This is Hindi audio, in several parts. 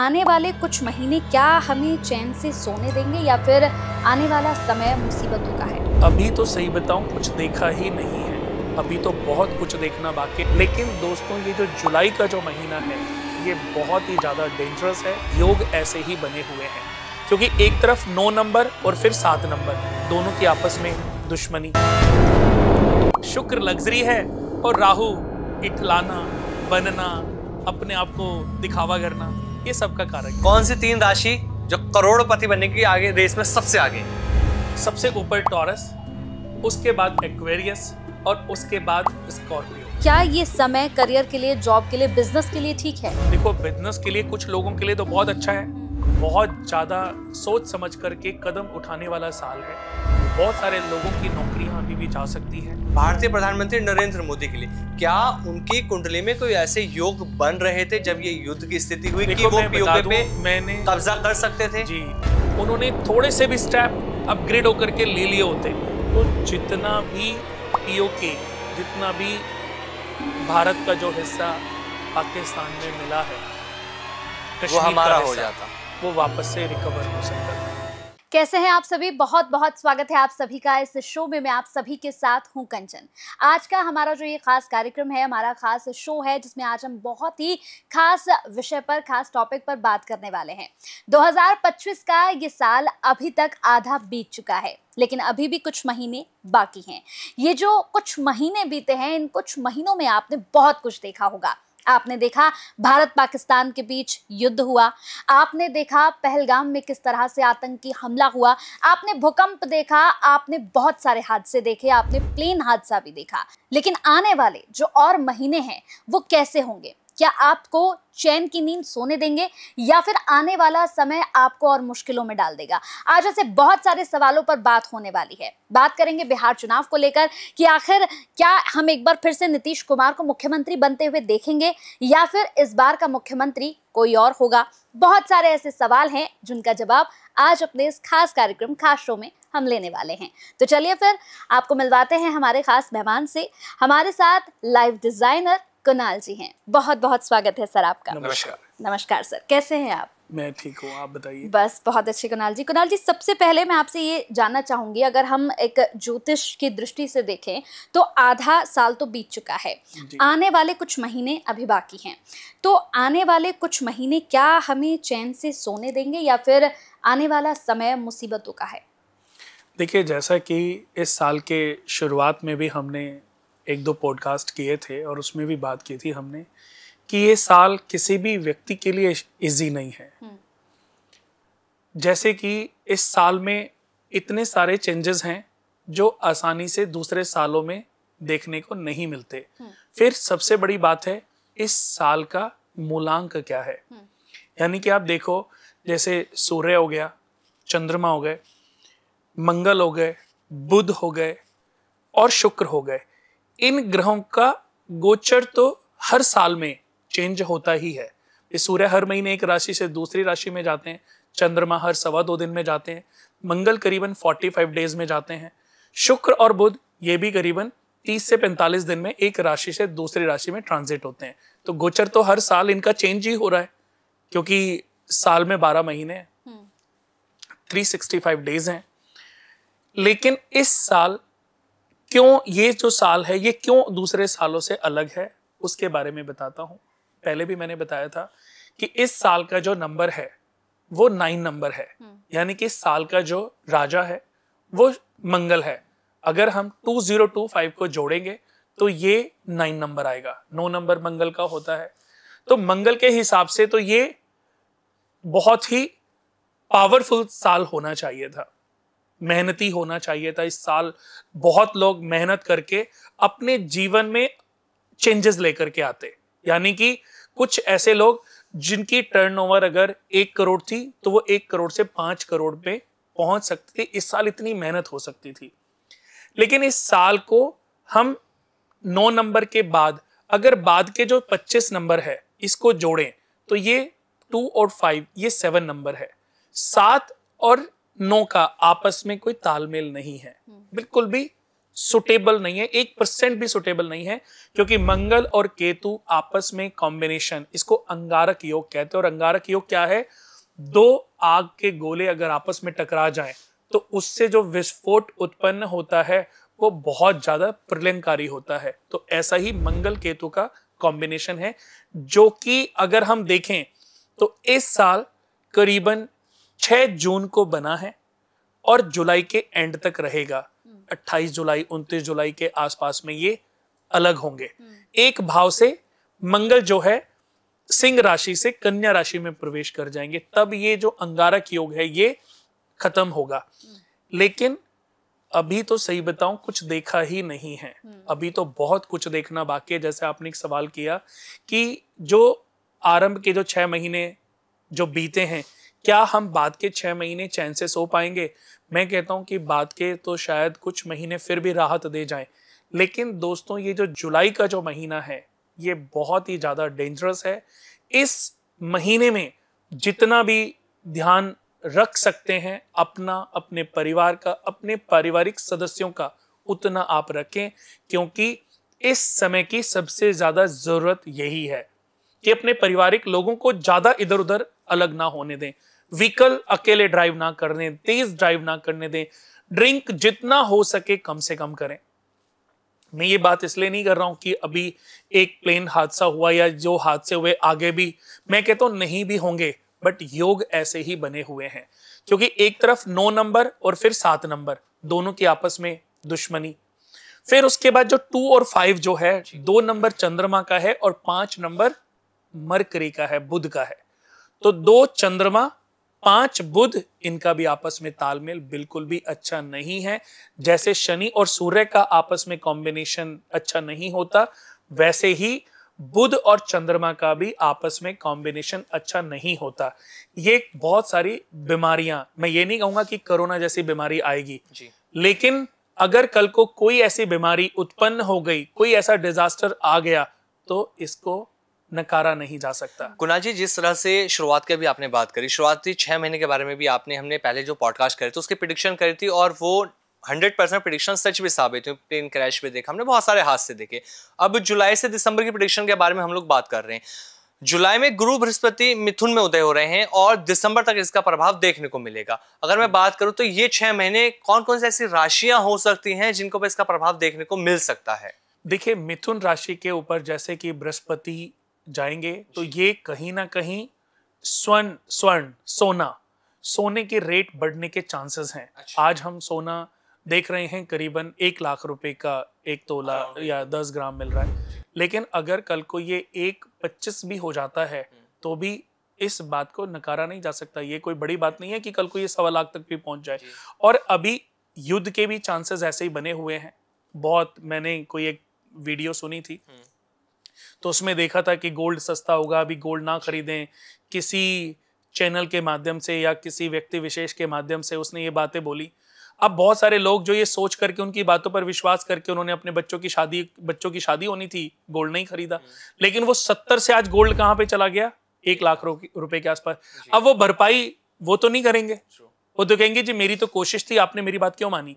आने वाले कुछ महीने क्या हमें चैन से सोने देंगे या फिर आने वाला समय मुसीबतों का है? अभी तो सही बताऊं कुछ देखा ही नहीं है, अभी तो बहुत कुछ देखना बाकी है। लेकिन दोस्तों ये जो जुलाई का जो महीना है ये बहुत ही ज़्यादा डेंजरस है। योग ऐसे ही बने हुए हैं क्योंकि एक तरफ 9 नंबर और फिर 7 नंबर दोनों की आपस में दुश्मनी। शुक्र लग्जरी है और राहु इठलाना, बनना, अपने आप को दिखावा करना, ये सब का कारक। कौन सी 3 राशि जो करोड़पति बनने की आगे रेस में सबसे आगे? सबसे ऊपर टॉरस, उसके बाद एक्वेरियस और उसके बाद स्कॉर्पियो। क्या ये समय करियर के लिए, जॉब के लिए, बिजनेस के लिए ठीक है? देखो बिजनेस के लिए कुछ लोगों के लिए तो बहुत अच्छा है, बहुत ज्यादा सोच समझ करके कदम उठाने वाला साल है। बहुत सारे लोगों की नौकरियां अभी भी जा सकती हैं। भारतीय प्रधानमंत्री नरेंद्र मोदी के लिए क्या उनकी कुंडली में कोई ऐसे योग बन रहे थे जब ये युद्ध की स्थिति हुई कि वो पीओके पे कब्जा कर सकते थे? जी, उन्होंने थोड़े से भी स्टेप अपग्रेड होकर के ले लिए होते तो जितना भी पीओके, जितना भी भारत का जो हिस्सा पाकिस्तान में मिला है, वो हमारा हो जाता, वो वापस से रिकवर हो सकता था। कैसे हैं आप सभी? बहुत बहुत स्वागत है आप सभी का इस शो में। मैं आप सभी के साथ हूं कंचन। आज का हमारा जो ये खास कार्यक्रम है, हमारा खास शो है जिसमें आज हम बहुत ही खास विषय पर, खास टॉपिक पर बात करने वाले हैं। 2025 का ये साल अभी तक आधा बीत चुका है, लेकिन अभी भी कुछ महीने बाकी हैं। ये जो कुछ महीने बीते हैं, इन कुछ महीनों में आपने बहुत कुछ देखा होगा। आपने देखा भारत पाकिस्तान के बीच युद्ध हुआ, आपने देखा पहलगाम में किस तरह से आतंकी हमला हुआ, आपने भूकंप देखा, आपने बहुत सारे हादसे देखे, आपने प्लेन हादसा भी देखा। लेकिन आने वाले जो और महीने हैं वो कैसे होंगे? क्या आपको चैन की नींद सोने देंगे या फिर आने वाला समय आपको और मुश्किलों में डाल देगा? आज ऐसे बहुत सारे सवालों पर बात होने वाली है। बात करेंगे बिहार चुनाव को लेकर कि आखिर क्या हम एक बार फिर से नीतीश कुमार को मुख्यमंत्री बनते हुए देखेंगे या फिर इस बार का मुख्यमंत्री कोई और होगा? बहुत सारे ऐसे सवाल हैं जिनका जवाब आज अपने इस खास कार्यक्रम, खास शो में हम लेने वाले हैं। तो चलिए फिर आपको मिलवाते हैं हमारे खास मेहमान से। हमारे साथ लाइव डिजाइनर कुणाल जी हैं। बहुत बहुत स्वागत है सर आपका। नमस्कार। नमस्कार सर, कैसे हैं आप? मैं ठीक हूँ, आप बताइए। बस बहुत अच्छे कुणाल जी। कुणाल जी, सबसे पहले मैं आपसे ये जानना चाहूंगी, अगर हम एक ज्योतिष की दृष्टि से देखें तो आधा साल तो बीत चुका है, आने वाले कुछ महीने अभी बाकी हैं। तो आने वाले कुछ महीने क्या हमें चैन से सोने देंगे या फिर आने वाला समय मुसीबतों का है? देखिए, जैसा कि इस साल के शुरुआत में भी हमने 1-2 पॉडकास्ट किए थे और उसमें भी बात की थी हमने कि ये साल किसी भी व्यक्ति के लिए इजी नहीं है। जैसे कि इस साल में इतने सारे चेंजेस हैं जो आसानी से दूसरे सालों में देखने को नहीं मिलते। फिर सबसे बड़ी बात है इस साल का मूलांक क्या है। यानी कि आप देखो, जैसे सूर्य हो गया, चंद्रमा हो गए, मंगल हो गए, बुध हो गए और शुक्र हो गए। इन ग्रहों का गोचर तो हर साल में चेंज होता ही है। सूर्य हर महीने एक राशि से दूसरी राशि में जाते हैं, चंद्रमा हर 2.25 दिन में जाते हैं, मंगल करीबन 45 डेज में जाते हैं, शुक्र और बुध ये भी करीबन 30 से 45 दिन में एक राशि से दूसरी राशि में ट्रांजिट होते हैं। तो गोचर तो हर साल इनका चेंज ही हो रहा है क्योंकि साल में 12 महीने हैं, 365 डेज हैं। लेकिन इस साल क्यों, ये जो साल है ये क्यों दूसरे सालों से अलग है, उसके बारे में बताता हूं। पहले भी मैंने बताया था कि इस साल का जो नंबर है वो 9 नंबर है। यानी कि इस साल का जो राजा है वो मंगल है। अगर हम 2025 को जोड़ेंगे तो ये 9 नंबर आएगा। 9 नंबर मंगल का होता है। तो मंगल के हिसाब से तो ये बहुत ही पावरफुल साल होना चाहिए था, मेहनती होना चाहिए था। इस साल बहुत लोग मेहनत करके अपने जीवन में चेंजेस लेकर के आते। यानी कि कुछ ऐसे लोग जिनकी टर्नओवर अगर 1 करोड़ थी तो वो 1 करोड़ से 5 करोड़ पे पहुंच सकते थे। इस साल इतनी मेहनत हो सकती थी। लेकिन इस साल को हम 9 नंबर के बाद अगर बाद के जो 25 नंबर है इसको जोड़ें तो ये 2 और 5 ये 7 नंबर है। 7 और 9 का आपस में कोई तालमेल नहीं है, बिल्कुल भी सुटेबल नहीं है, 1% भी सुटेबल नहीं है, क्योंकि मंगल और केतु आपस में कॉम्बिनेशन, इसको अंगारक योग कहते हैं। और अंगारक योग क्या है? दो आग के गोले अगर आपस में टकरा जाएं तो उससे जो विस्फोट उत्पन्न होता है वो बहुत ज्यादा प्रलयंकारी होता है। तो ऐसा ही मंगल केतु का कॉम्बिनेशन है, जो कि अगर हम देखें तो इस साल करीबन 6 जून को बना है और जुलाई के एंड तक रहेगा। 28 जुलाई 29 जुलाई के आसपास में ये अलग होंगे। एक भाव से मंगल जो है सिंह राशि से कन्या राशि में प्रवेश कर जाएंगे, तब ये जो अंगारक योग है ये खत्म होगा। लेकिन अभी तो सही बताऊं कुछ देखा ही नहीं है, अभी तो बहुत कुछ देखना बाकी है। जैसे आपने एक सवाल किया कि जो आरंभ के जो 6 महीने जो बीते हैं, क्या हम बाद के 6 महीने चैन से सो पाएंगे? मैं कहता हूं कि बाद के तो शायद कुछ महीने फिर भी राहत दे जाएं, लेकिन दोस्तों ये जो जुलाई का जो महीना है ये बहुत ही ज्यादा डेंजरस है। इस महीने में जितना भी ध्यान रख सकते हैं अपना, अपने परिवार का, अपने पारिवारिक सदस्यों का, उतना आप रखें, क्योंकि इस समय की सबसे ज्यादा जरूरत यही है कि अपने पारिवारिक लोगों को ज्यादा इधर उधर अलग ना होने दें, व्हीकल अकेले ड्राइव ना करने, तेज ड्राइव ना करने दें, ड्रिंक जितना हो सके कम से कम करें। मैं ये बात इसलिए नहीं कर रहा हूं कि अभी एक प्लेन हादसा हुआ या जो हादसे हुए आगे भी, मैं कहता हूं नहीं भी होंगे, बट योग ऐसे ही बने हुए हैं। क्योंकि एक तरफ 9 नंबर और फिर 7 नंबर दोनों की आपस में दुश्मनी, फिर उसके बाद जो 2 और 5 जो है, 2 नंबर चंद्रमा का है और 5 नंबर मरकरी का है, बुध का है। तो 2 चंद्रमा 5 बुध, इनका भी आपस में तालमेल बिल्कुल भी अच्छा नहीं है। जैसे शनि और सूर्य का आपस में कॉम्बिनेशन अच्छा नहीं होता, वैसे ही बुध और चंद्रमा का भी आपस में कॉम्बिनेशन अच्छा नहीं होता। ये बहुत सारी बीमारियां, मैं ये नहीं कहूंगा कि कोरोना जैसी बीमारी आएगी जी, लेकिन अगर कल को कोई ऐसी बीमारी उत्पन्न हो गई, कोई ऐसा डिजास्टर आ गया, तो इसको नकारा नहीं जा सकता। कुणाल जी, जिस तरह से शुरुआत की भी आपने बात करी, शुरुआती 6 महीने के बारे में भी हमने पहले जो पॉडकास्ट करे थे उसकी प्रेडिक्शन करी थी, और वो 100% प्रेडिक्शन सच भी साबित हुई। प्लेन क्रैश पे देखा हमने, बहुत सारे हादसे देखे। अब जुलाई से दिसंबर की प्रेडिक्शन के बारे में हम लोग बात कर रहे हैं। जुलाई में गुरु बृहस्पति मिथुन में उदय हो रहे हैं और दिसंबर तक इसका प्रभाव देखने को मिलेगा। अगर मैं बात करूं तो ये 6 महीने कौन कौन सी ऐसी राशियां हो सकती हैं जिनको पर इसका प्रभाव देखने को मिल सकता है? देखिए, मिथुन राशि के ऊपर जैसे कि बृहस्पति जाएंगे तो ये कहीं ना कहीं सोने के रेट बढ़ने के चांसेस हैं। आज हम सोना देख रहे हैं करीबन 1 लाख रुपए का 1 तोला या 10 ग्राम मिल रहा है, लेकिन अगर कल को ये 1.25 भी हो जाता है तो भी इस बात को नकारा नहीं जा सकता। ये कोई बड़ी बात नहीं है कि कल को ये 1.25 लाख तक भी पहुंच जाए। और अभी युद्ध के भी चांसेस ऐसे ही बने हुए हैं बहुत। मैंने कोई एक वीडियो सुनी थी तो उसमें देखा था कि गोल्ड सस्ता होगा, अभी गोल्ड ना खरीदें। किसी चैनल के माध्यम से या किसी व्यक्ति विशेष के माध्यम से उसने ये बातें बोली। अब बहुत सारे लोग जो ये सोच करके, उनकी बातों पर विश्वास करके, उन्होंने अपने बच्चों की शादी होनी थी, गोल्ड नहीं खरीदा, लेकिन वो 70 से आज गोल्ड कहाँ पे चला गया? 1 लाख रुपए के आसपास। अब वो भरपाई वो तो नहीं करेंगे, वो तो कहेंगे जी मेरी तो कोशिश थी, आपने मेरी बात क्यों मानी?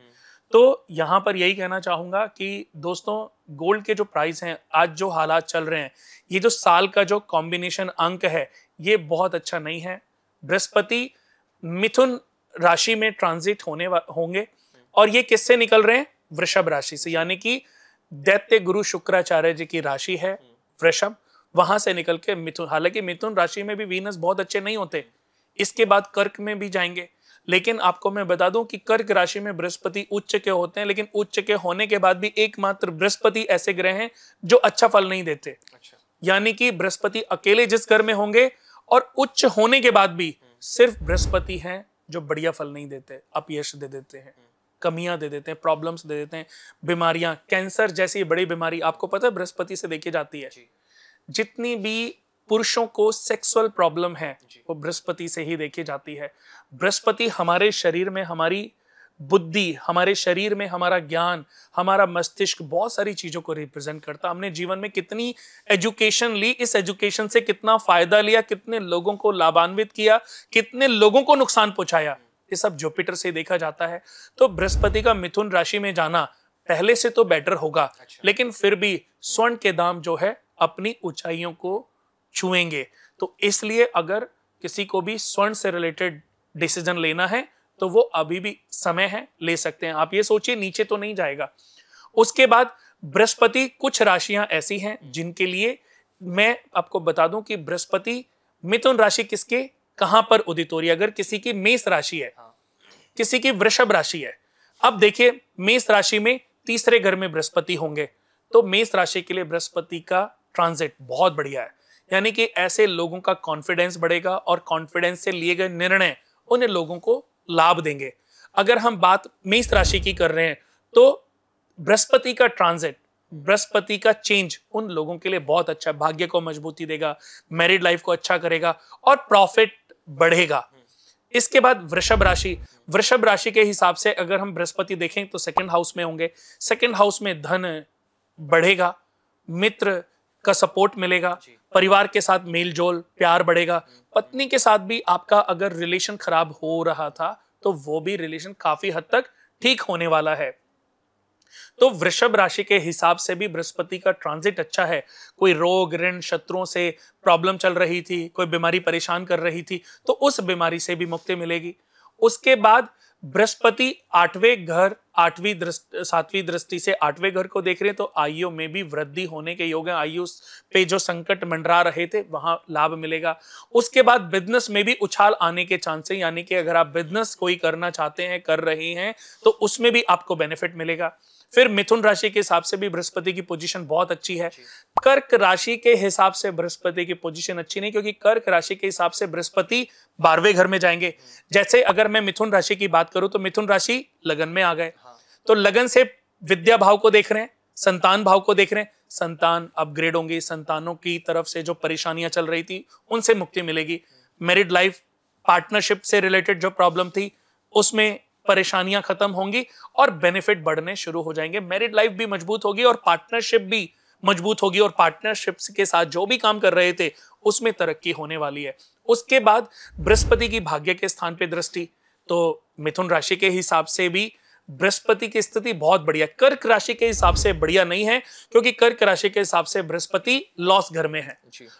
तो यहाँ पर यही कहना चाहूंगा कि दोस्तों, गोल्ड के जो प्राइस हैं, आज जो हालात चल रहे हैं, ये जो साल का जो कॉम्बिनेशन अंक है ये बहुत अच्छा नहीं है। बृहस्पति मिथुन राशि में ट्रांजिट होंगे और ये किससे निकल रहे हैं? वृषभ राशि से, यानी कि दैत्य गुरु शुक्राचार्य जी की राशि है वृषभ, वहां से निकल के मिथुन। हालांकि मिथुन राशि में भी वीनस बहुत अच्छे नहीं होते, इसके बाद कर्क में भी जाएंगे। लेकिन आपको मैं बता दूं कि कर्क राशि में बृहस्पति उच्च के होते हैं, लेकिन उच्च के होने के बाद भी एकमात्र बृहस्पति ऐसे ग्रह हैं जो अच्छा फल नहीं देते। यानी कि बृहस्पति अकेले जिस घर में होंगे और उच्च होने के बाद भी सिर्फ बृहस्पति हैं जो बढ़िया फल नहीं देते, अपयश दे देते हैं, कमियां दे देते हैं, प्रॉब्लम्स दे देते हैं, बीमारियां, कैंसर जैसी बड़ी बीमारी आपको पता है बृहस्पति से देखी जाती है। जितनी भी पुरुषों को सेक्सुअल प्रॉब्लम है वो बृहस्पति से ही देखी जाती है। बृहस्पति हमारे शरीर में हमारी बुद्धि, हमारे शरीर में हमारा ज्ञान, हमारा मस्तिष्क, बहुत सारी चीजों को रिप्रेजेंट करता। हमने जीवन में कितनी एजुकेशन ली, इस एजुकेशन से कितना फायदा लिया, कितने लोगों को लाभान्वित किया, कितने लोगों को नुकसान पहुंचाया, ये सब जुपिटर से देखा जाता है। तो बृहस्पति का मिथुन राशि में जाना पहले से तो बेटर होगा, लेकिन फिर भी स्वर्ण के दाम जो है अपनी ऊंचाइयों को छुएंगे। तो इसलिए अगर किसी को भी स्वर्ण से रिलेटेड डिसीजन लेना है तो वो अभी भी समय है, ले सकते हैं। आप ये सोचिए नीचे तो नहीं जाएगा। उसके बाद बृहस्पति, कुछ राशियां ऐसी हैं जिनके लिए मैं आपको बता दूं कि बृहस्पति मिथुन राशि किसके कहां पर उदित हो रही है। अगर किसी की मेष राशि है, किसी की वृषभ राशि है, अब देखिए मेष राशि में तीसरे घर में बृहस्पति होंगे, तो मेष राशि के लिए बृहस्पति का ट्रांजिट बहुत बढ़िया है। यानी कि ऐसे लोगों का कॉन्फिडेंस बढ़ेगा और कॉन्फिडेंस से लिए गए निर्णय उन लोगों को लाभ देंगे। अगर हम बात मेष राशि की कर रहे हैं तो बृहस्पति का ट्रांजिट, बृहस्पति का चेंज उन लोगों के लिए बहुत अच्छा, भाग्य को मजबूती देगा, मैरिड लाइफ को अच्छा करेगा और प्रॉफिट बढ़ेगा। इसके बाद वृषभ राशि, वृषभ राशि के हिसाब से अगर हम बृहस्पति देखें तो सेकंड हाउस में होंगे। सेकंड हाउस में धन बढ़ेगा, मित्र का सपोर्ट मिलेगा, परिवार के साथ मेल जोल, प्यार बढ़ेगा। पत्नी के साथ भी आपका अगर रिलेशन खराब हो रहा था तो वो भी रिलेशन काफी हद तक ठीक होने वाला है। तो वृषभ राशि के हिसाब से भी बृहस्पति का ट्रांजिट अच्छा है। कोई रोग, ऋण, शत्रुओं से प्रॉब्लम चल रही थी, कोई बीमारी परेशान कर रही थी, तो उस बीमारी से भी मुक्ति मिलेगी। उसके बाद बृहस्पति आठवें घर, सातवीं दृष्टि से आठवें घर को देख रहे हैं, तो आयु में भी वृद्धि होने के योग है। आयु पे जो संकट मंडरा रहे थे वहां लाभ मिलेगा। उसके बाद बिजनेस में भी उछाल आने के चांस है, यानी कि अगर आप बिजनेस कोई करना चाहते हैं, कर रहे हैं, तो उसमें भी आपको बेनिफिट मिलेगा। फिर मिथुन राशि के हिसाब से भी बृहस्पति की पोजीशन बहुत अच्छी है। कर्क राशि के हिसाब से बृहस्पति की पोजीशन अच्छी नहीं, क्योंकि कर्क राशि के हिसाब से बृहस्पति 12वें घर में जाएंगे। जैसे अगर मैं मिथुन राशि की बात करूं तो मिथुन राशि लगन में आ गए, तो लगन से विद्या भाव को देख रहे हैं, संतान भाव को देख रहे हैं, संतान अपग्रेड होंगी, संतानों की तरफ से जो परेशानियां चल रही थी उनसे मुक्ति मिलेगी। मैरिड लाइफ, पार्टनरशिप से रिलेटेड जो प्रॉब्लम थी उसमें परेशानियां खत्म होंगी और बेनिफिट बढ़ने शुरू हो जाएंगे। मैरिड लाइफ भी मजबूत होगी और पार्टनरशिप भी मजबूत होगी, और पार्टनरशिप्स के साथ जो भी काम कर रहे थे उसमें तरक्की होने वाली है। उसके बाद बृहस्पति की भाग्य के स्थान पे दृष्टि, तो मिथुन राशि के हिसाब से भी बृहस्पति की स्थिति बहुत बढ़िया। कर्क राशि के हिसाब से बढ़िया नहीं है, क्योंकि कर्क राशि के हिसाब से बृहस्पति लॉस घर में है।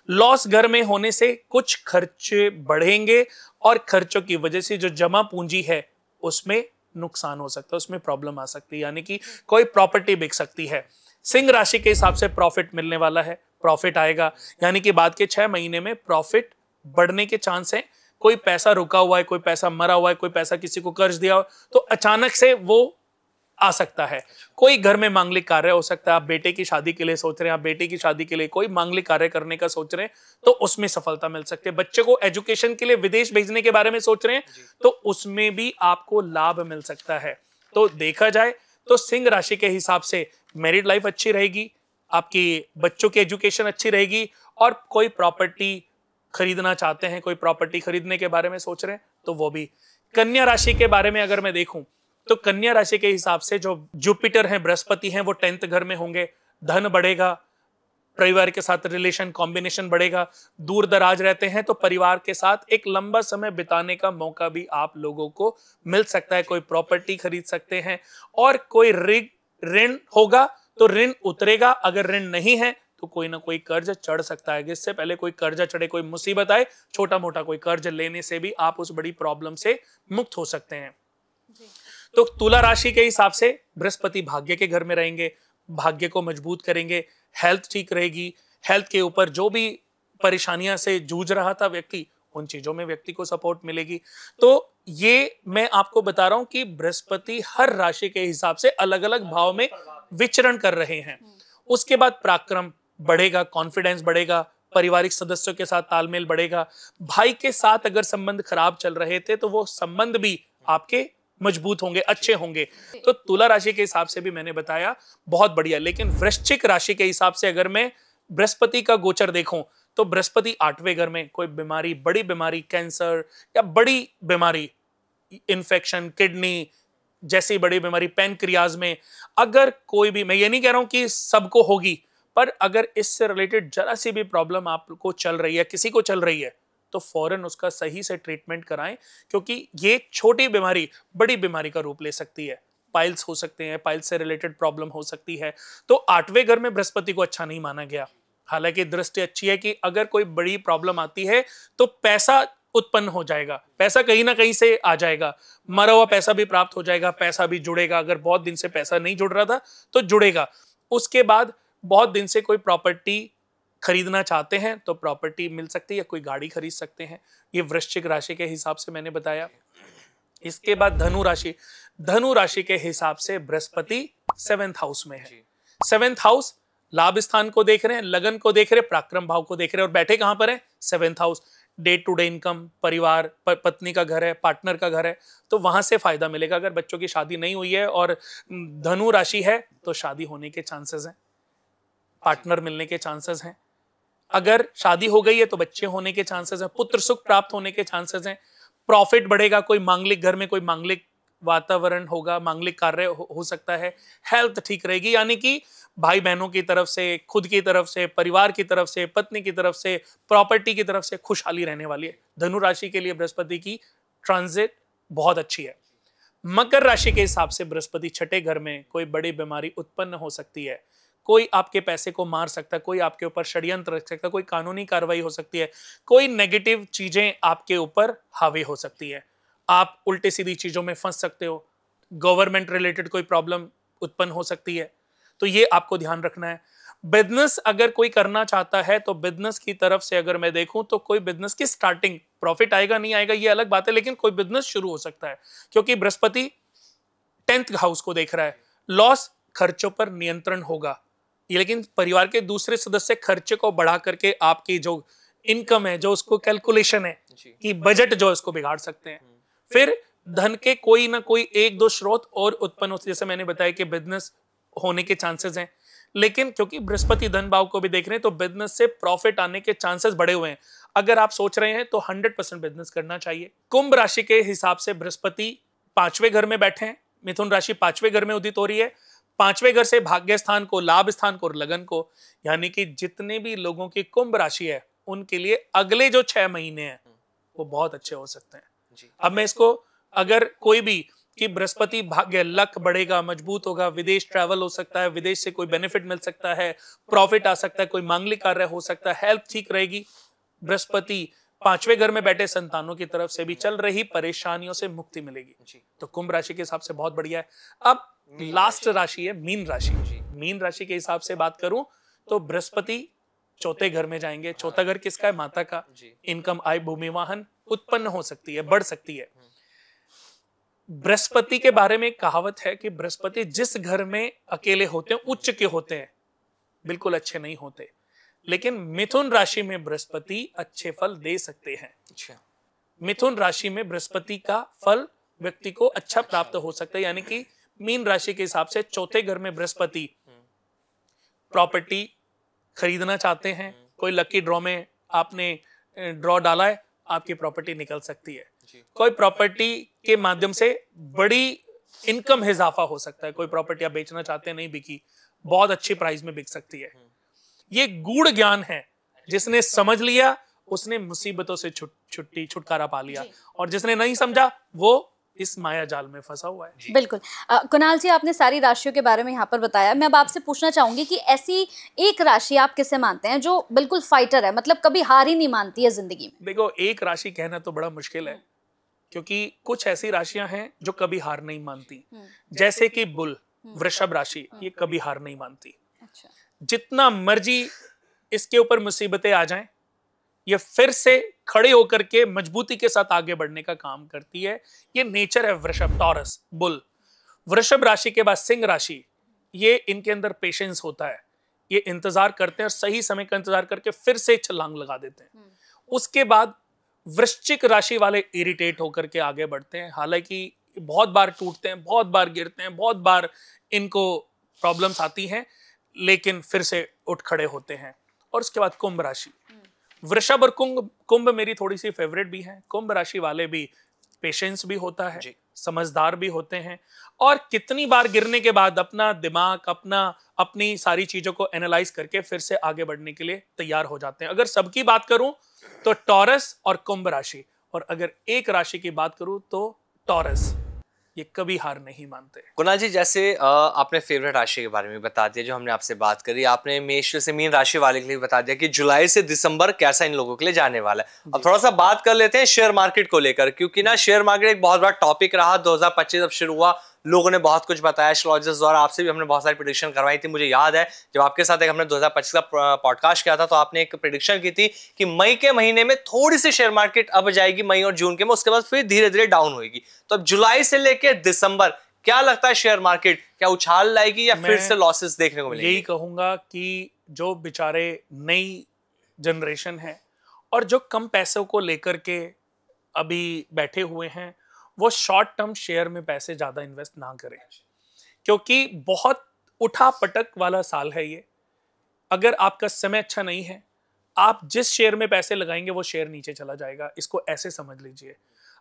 लॉस घर में होने से कुछ खर्च बढ़ेंगे और खर्चों की वजह से जो जमा पूंजी है उसमें नुकसान हो सकता है, उसमें प्रॉब्लम आ सकती है, यानी कि कोई प्रॉपर्टी बिक सकती है। सिंह राशि के हिसाब से प्रॉफिट मिलने वाला है, प्रॉफिट आएगा, यानी कि बाद के 6 महीने में प्रॉफिट बढ़ने के चांस है। कोई पैसा रुका हुआ है, कोई पैसा मरा हुआ है, कोई पैसा किसी को कर्ज दिया हो, तो अचानक से वो आ सकता है। कोई घर में मांगलिक कार्य हो सकता है, आप बेटे की शादी के लिए सोच रहे हैं, आप बेटे की शादी के लिए कोई मांगलिक कार्य करने का सोच रहे हैं, तो उसमें सफलता मिल सकती है। बच्चे को एजुकेशन के लिए विदेश भेजने के बारे में सोच रहे हैं, तो उसमें भी आपको लाभ मिल सकता है। तो देखा जाए तो सिंह राशि के हिसाब से मैरिड लाइफ अच्छी रहेगी, आपकी बच्चों की एजुकेशन अच्छी रहेगी, और कोई प्रॉपर्टी खरीदना चाहते हैं, कोई प्रॉपर्टी खरीदने के बारे में सोच रहे हैं, तो वो भी। कन्या राशि के बारे में अगर मैं देखूं तो कन्या राशि के हिसाब से जो जुपिटर हैं, बृहस्पति हैं, वो 10th घर में होंगे। धन बढ़ेगा, परिवार के साथ रिलेशन कॉम्बिनेशन बढ़ेगा। दूर दराज रहते हैं तो परिवार के साथ एक लंबा समय बिताने का मौका भी आप लोगों को मिल सकता है। कोई प्रॉपर्टी खरीद सकते हैं, और कोई ऋण होगा तो ऋण उतरेगा, अगर ऋण नहीं है तो कोई ना कोई कर्ज चढ़ सकता है। इससे पहले कोई कर्जा चढ़े, कोई मुसीबत आए, छोटा मोटा कोई कर्ज लेने से भी आप उस बड़ी प्रॉब्लम से मुक्त हो सकते हैं। तो तुला राशि के हिसाब से बृहस्पति भाग्य के घर में रहेंगे, भाग्य को मजबूत करेंगे, हेल्थ ठीक रहेगी। हेल्थ के ऊपर जो भी परेशानियां से जूझ रहा था व्यक्ति, उन चीजों में व्यक्ति को सपोर्ट मिलेगी। तो ये मैं आपको बता रहा हूं कि बृहस्पति हर राशि के हिसाब से अलग अलग भाव में विचरण कर रहे हैं। उसके बाद पराक्रम बढ़ेगा, कॉन्फिडेंस बढ़ेगा, पारिवारिक सदस्यों के साथ तालमेल बढ़ेगा। भाई के साथ अगर संबंध खराब चल रहे थे तो वो संबंध भी आपके मजबूत होंगे, अच्छे होंगे। तो तुला राशि के हिसाब से भी मैंने बताया बहुत बढ़िया। लेकिन वृश्चिक राशि के हिसाब से अगर मैं बृहस्पति का गोचर देखूं तो बृहस्पति 8वें घर में, कोई बीमारी, बड़ी बीमारी, कैंसर या बड़ी बीमारी, इन्फेक्शन, किडनी जैसी बड़ी बीमारी, पैनक्रियाज में, अगर कोई भी, मैं ये नहीं कह रहा हूं कि सबको होगी, पर अगर इससे रिलेटेड जरा सी भी प्रॉब्लम आपको चल रही है, किसी को चल रही है, तो फौरन उसका सही से ट्रीटमेंट कराएं, क्योंकि ये छोटी बीमारी बड़ी बीमारी का रूप ले सकती है। पाइल्स हो सकते हैं, पाइल्स से रिलेटेड प्रॉब्लम हो सकती है। तो 8वें घर में बृहस्पति को अच्छा नहीं माना गया। हालांकि दृष्टि अच्छी है कि अगर कोई बड़ी प्रॉब्लम आती है तो पैसा उत्पन्न हो जाएगा, पैसा कहीं ना कहीं से आ जाएगा, मरा हुआ पैसा भी प्राप्त हो जाएगा, पैसा भी जुड़ेगा। अगर बहुत दिन से पैसा नहीं जुड़ रहा था तो जुड़ेगा। उसके बाद बहुत दिन से कोई प्रॉपर्टी खरीदना चाहते हैं तो प्रॉपर्टी मिल सकती है, कोई गाड़ी खरीद सकते हैं। ये वृश्चिक राशि के हिसाब से मैंने बताया। इसके बाद धनु राशि, धनु राशि के हिसाब से बृहस्पति 7th हाउस में है। 7th हाउस लाभ स्थान को देख रहे हैं, लगन को देख रहे हैं, पराक्रम भाव को देख रहे हैं, और बैठे कहां पर है? 7th house. Day to day income, परिवार, पत्नी का घर है, पार्टनर का घर है, तो वहां से फायदा मिलेगा। अगर बच्चों की शादी नहीं हुई है और धनु राशि है तो शादी होने के चांसेस हैं, पार्टनर मिलने के चांसेस हैं। अगर शादी हो गई है तो बच्चे होने के चांसेस हैं, पुत्र सुख प्राप्त होने के चांसेस हैं, प्रॉफिट बढ़ेगा, कोई मांगलिक घर में कोई मांगलिक वातावरण होगा, मांगलिक कार्य हो सकता है, हेल्थ ठीक रहेगी। यानी कि भाई बहनों की तरफ से, खुद की तरफ से, परिवार की तरफ से, पत्नी की तरफ से, प्रॉपर्टी की तरफ से खुशहाली रहने वाली है। धनु राशि के लिए बृहस्पति की ट्रांजिट बहुत अच्छी है। मकर राशि के हिसाब से बृहस्पति 6ठे घर में, कोई बड़ी बीमारी उत्पन्न हो सकती है, कोई आपके पैसे को मार सकता है, कोई आपके ऊपर षड्यंत्र रख सकता है, कोई कानूनी कार्रवाई हो सकती है, कोई नेगेटिव चीजें आपके ऊपर हावी हो सकती है, आप उल्टे सीधी चीजों में फंस सकते हो, गवर्नमेंट रिलेटेड कोई प्रॉब्लम उत्पन्न हो सकती है, तो ये आपको ध्यान रखना है। बिजनेस अगर कोई करना चाहता है तो बिजनेस की तरफ से अगर मैं देखूं तो कोई बिजनेस की स्टार्टिंग, प्रॉफिट आएगा नहीं आएगा ये अलग बात है, लेकिन कोई बिजनेस शुरू हो सकता है क्योंकि बृहस्पति 10th हाउस को देख रहा है। लॉस, खर्चों पर नियंत्रण होगा ये, लेकिन परिवार के दूसरे सदस्य खर्चे को बढ़ा करके आपकी जो इनकम है, जो उसको कैलकुलेशन है कि बजट जो है उसको बिगाड़ सकते हैं। फिर धन के कोई ना कोई 1-2 स्रोत और उत्पन्न होते, जैसे मैंने बताया कि बिजनेस होने के चांसेस हैं, लेकिन क्योंकि बृहस्पति धन भाव को भी देख रहे हैं तो बिजनेस से प्रॉफिट आने के चांसेस बढ़े हुए हैं। अगर आप सोच रहे हैं तो 100% बिजनेस करना चाहिए। कुंभ राशि के हिसाब से बृहस्पति 5वें घर में बैठे हैं, मिथुन राशि 5वें घर में उदित हो रही है। 5वें घर से भाग्य स्थान को, लाभ स्थान को और लगन को, यानी कि जितने भी लोगों की कुंभ राशि है उनके लिए अगले जो 6 महीने हैं वो बहुत अच्छे हो सकते हैं। अब मैं इसको, अगर कोई भी कि बृहस्पति भाग्य, लक बढ़ेगा, मजबूत होगा, विदेश ट्रैवल हो सकता है, विदेश से कोई बेनिफिट मिल सकता है, प्रॉफिट आ सकता है, कोई मांगलिक कार्य हो सकता है, हेल्थ ठीक रहेगी। बृहस्पति 5वें घर में बैठे संतानों की तरफ से भी चल रही परेशानियों से मुक्ति मिलेगी। तो कुंभ राशि के हिसाब से बहुत बढ़िया है। अब लास्ट राशि है मीन राशि। मीन राशि के हिसाब से बात करूं तो बृहस्पति 4थे घर में जाएंगे। 4था घर किसका है? माता का। इनकम, आय, भूमि, वाहन उत्पन्न हो सकती है, बढ़ सकती है। बृहस्पति के बारे में कहावत है कि बृहस्पति जिस घर में अकेले होते हैं, उच्च के होते हैं, बिल्कुल अच्छे नहीं होते, लेकिन मिथुन राशि में बृहस्पति अच्छे फल दे सकते हैं। मिथुन राशि में बृहस्पति का फल व्यक्ति को अच्छा प्राप्त हो सकता है। यानी कि मीन राशि के हिसाब से 4थे घर में बृहस्पति प्रॉपर्टी खरीदना चाहते हैं, कोई लकी ड्रॉ में आपने ड्रॉ डाला है, आपकी प्रॉपर्टी निकल सकती है। कोई प्रॉपर्टी के माध्यम से बड़ी इनकम इजाफा हो सकता है। कोई प्रॉपर्टी आप बेचना चाहते हैं, नहीं बिकी, बहुत अच्छी प्राइस में बिक सकती है। ये गूढ़ ज्ञान है, जिसने समझ लिया उसने मुसीबतों से छुटकारा पा लिया, और जिसने नहीं समझा वो इस माया जाल में फंसा हुआ है। बिल्कुल। कुणाल जी, आपने सारी राशियों के बारे में यहाँ पर बताया। मैं अब आपसे पूछना चाहूंगी कि ऐसी एक राशि आप किसे मानते हैं जो बिल्कुल फाइटर है, मतलब कभी हार ही नहीं मानती है जिंदगी में? देखो, एक राशि कहना तो बड़ा मुश्किल है, क्योंकि कुछ ऐसी राशियां हैं जो कभी हार नहीं मानती, जैसे कि बुल, वृषभ राशि, ये कभी हार नहीं मानती। अच्छा। जितना मर्जी इसके ऊपर मुसीबतें आ जाएं, ये फिर से खड़े होकर के मजबूती के साथ आगे बढ़ने का काम करती है। ये नेचर है वृषभ, टॉरस, बुल। वृषभ राशि के बाद सिंह राशि, ये इनके अंदर पेशेंस होता है, ये इंतजार करते हैं और सही समय का इंतजार करके फिर से छलांग लगा देते हैं। उसके बाद वृश्चिक राशि वाले इरिटेट होकर के आगे बढ़ते हैं, हालांकि बहुत बार टूटते हैं, बहुत बार गिरते हैं, बहुत बार इनको प्रॉब्लम्स आती हैं, लेकिन फिर से उठ खड़े होते हैं। और उसके बाद कुंभ राशि, वृषभ और कुंभ मेरी थोड़ी सी फेवरेट भी है। कुंभ राशि वाले भी पेशेंस भी होता है, समझदार भी होते हैं, और कितनी बार गिरने के बाद अपना दिमाग, अपनी सारी चीजों को एनालाइज करके फिर से आगे बढ़ने के लिए तैयार हो जाते हैं। अगर सबकी बात करूं तो टॉरस और कुंभ राशि, और अगर एक राशि की बात करूं तो टॉरस, ये कभी हार नहीं मानते। कुणाल जी, जैसे आपने फेवरेट राशि के बारे में बता दिया, जो हमने आपसे बात करी, आपने मेष से मीन राशि वाले के लिए बता दिया कि जुलाई से दिसंबर कैसा इन लोगों के लिए जाने वाला है। अब थोड़ा सा बात कर लेते हैं शेयर मार्केट को लेकर, क्योंकि ना शेयर मार्केट एक बहुत बड़ा टॉपिक रहा। 2025 जब शुरू हुआ, लोगों ने बहुत कुछ बताया, एस्ट्रोलॉजर्स द्वारा, आपसे भी हमने बहुत सारी प्रेडिक्शन करवाई थी। मुझे याद है जब आपके साथ एक हमने 2025 का पॉडकास्ट किया था, तो आपने एक प्रेडिक्शन की थी कि मई के महीने में थोड़ी सी शेयर मार्केट अब जाएगी, मई और जून के में, उसके बाद फिर धीरे धीरे डाउन होगी। तो अब जुलाई से लेकर दिसंबर क्या लगता है, शेयर मार्केट क्या उछाल लाएगी या फिर से लॉसेस देखने को मिलेंगे? यही कहूंगा कि जो बेचारे नई जनरेशन है और जो कम पैसों को लेकर के अभी बैठे हुए हैं, वो शॉर्ट टर्म शेयर में पैसे ज्यादा इन्वेस्ट ना करें, क्योंकि बहुत उठा पटक वाला साल है ये। अगर आपका समय अच्छा नहीं है, आप जिस शेयर में पैसे लगाएंगे वो शेयर नीचे चला जाएगा, इसको ऐसे समझ लीजिए।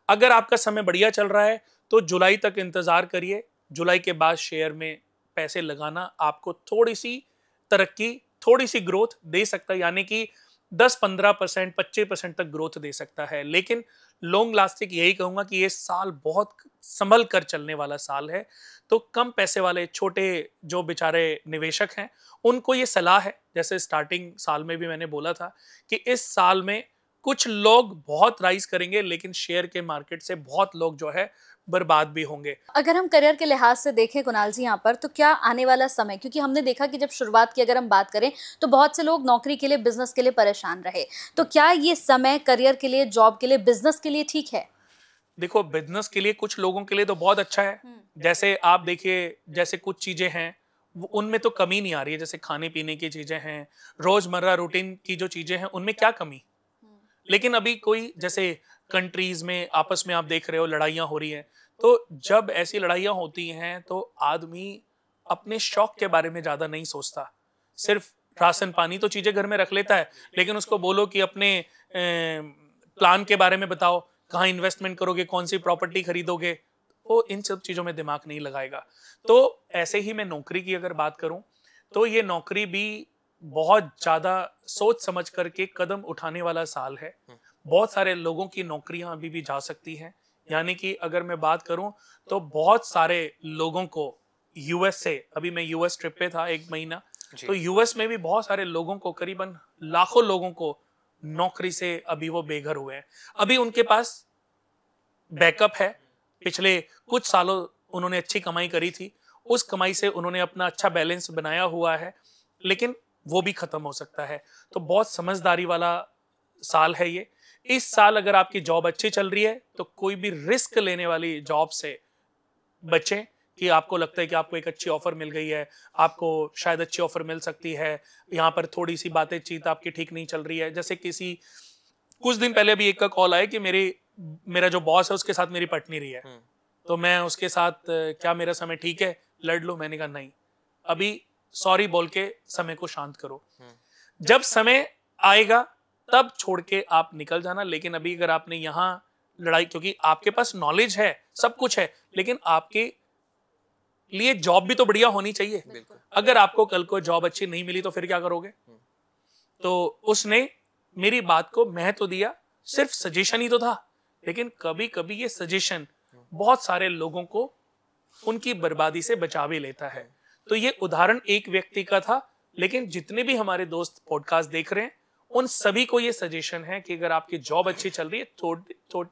अगर आपका समय बढ़िया चल रहा है तो जुलाई तक इंतजार करिए, जुलाई के बाद शेयर में पैसे लगाना आपको थोड़ी सी तरक्की, थोड़ी सी ग्रोथ दे सकता है, यानी कि 10-15%, 25% तक ग्रोथ दे सकता है। लेकिन लॉन्ग लास्टिंग यही कहूंगा कि ये साल बहुत संभल कर चलने वाला साल है। तो कम पैसे वाले छोटे जो बेचारे निवेशक हैं, उनको ये सलाह है, जैसे स्टार्टिंग साल में भी मैंने बोला था कि इस साल में कुछ लोग बहुत राइज करेंगे, लेकिन शेयर के मार्केट से बहुत लोग जो है बर्बाद भी होंगे। अगर हम करियर के लिहाज से देखें कुणाल जी यहाँ पर, तो क्या आने वाला समय, क्योंकि हमने देखा कि जब शुरुआत की अगर हम बात करें तो बहुत से लोग नौकरी के लिए, बिजनेस के लिए परेशान रहे, तो क्या ये समय करियर के लिए, जॉब के लिए, बिजनेस के लिए ठीक है? देखो, बिजनेस के लिए कुछ लोगों के लिए तो बहुत अच्छा है। जैसे आप देखिए, जैसे कुछ चीजें हैं उनमें तो कमी नहीं आ रही है, जैसे खाने पीने की चीजें हैं, रोजमर्रा रूटीन की जो चीजें हैं उनमें क्या कमी। लेकिन अभी कोई जैसे कंट्रीज में आपस में आप देख रहे हो लड़ाइयाँ हो रही हैं, तो जब ऐसी लड़ाइयाँ होती हैं तो आदमी अपने शौक के बारे में ज़्यादा नहीं सोचता। सिर्फ राशन पानी तो चीज़ें घर में रख लेता है, लेकिन उसको बोलो कि अपने प्लान के बारे में बताओ, कहाँ इन्वेस्टमेंट करोगे, कौन सी प्रॉपर्टी खरीदोगे, वो इन सब चीज़ों में दिमाग नहीं लगाएगा। तो ऐसे ही मैं नौकरी की अगर बात करूँ तो ये नौकरी भी बहुत ज़्यादा सोच समझ करके कदम उठाने वाला साल है। बहुत सारे लोगों की नौकरियां अभी भी जा सकती हैं, यानी कि अगर मैं बात करूं तो बहुत सारे लोगों को यूएस से, अभी मैं यूएस ट्रिप पे था 1 महीना, तो यूएस में भी बहुत सारे लोगों को, करीबन लाखों लोगों को नौकरी से अभी वो बेघर हुए हैं। अभी उनके पास बैकअप है, पिछले कुछ सालों उन्होंने अच्छी कमाई करी थी, उस कमाई से उन्होंने अपना अच्छा बैलेंस बनाया हुआ है, लेकिन वो भी खत्म हो सकता है। तो बहुत समझदारी वाला साल है ये। इस साल अगर आपकी जॉब अच्छी चल रही है तो कोई भी रिस्क लेने वाली जॉब से बचें, कि आपको लगता है कि आपको एक अच्छी ऑफर मिल गई है, आपको शायद अच्छी ऑफर मिल सकती है, यहाँ पर थोड़ी सी बातचीत आपकी ठीक नहीं चल रही है। जैसे कुछ दिन पहले भी एक का कॉल आया कि मेरा जो बॉस है उसके साथ मेरी पट नहीं रही है, तो मैं उसके साथ, क्या मेरा समय ठीक है, लड़ लो। मैंने कहा नहीं, अभी सॉरी बोल के समय को शांत करो, जब समय आएगा तब छोड़ के आप निकल जाना। लेकिन अभी अगर आपने यहाँ लड़ाई, क्योंकि आपके पास नॉलेज है, सब कुछ है, लेकिन आपके लिए जॉब भी तो बढ़िया होनी चाहिए। अगर आपको कल को जॉब अच्छी नहीं मिली तो फिर क्या करोगे? तो उसने मेरी बात को महत्व दिया, सिर्फ सजेशन ही तो था, लेकिन कभी कभी ये सजेशन बहुत सारे लोगों को उनकी बर्बादी से बचा भी लेता है। तो ये उदाहरण एक व्यक्ति का था, लेकिन जितने भी हमारे दोस्त पॉडकास्ट देख रहे हैं उन सभी को ये सजेशन है कि अगर आपकी जॉब अच्छी चल रही है,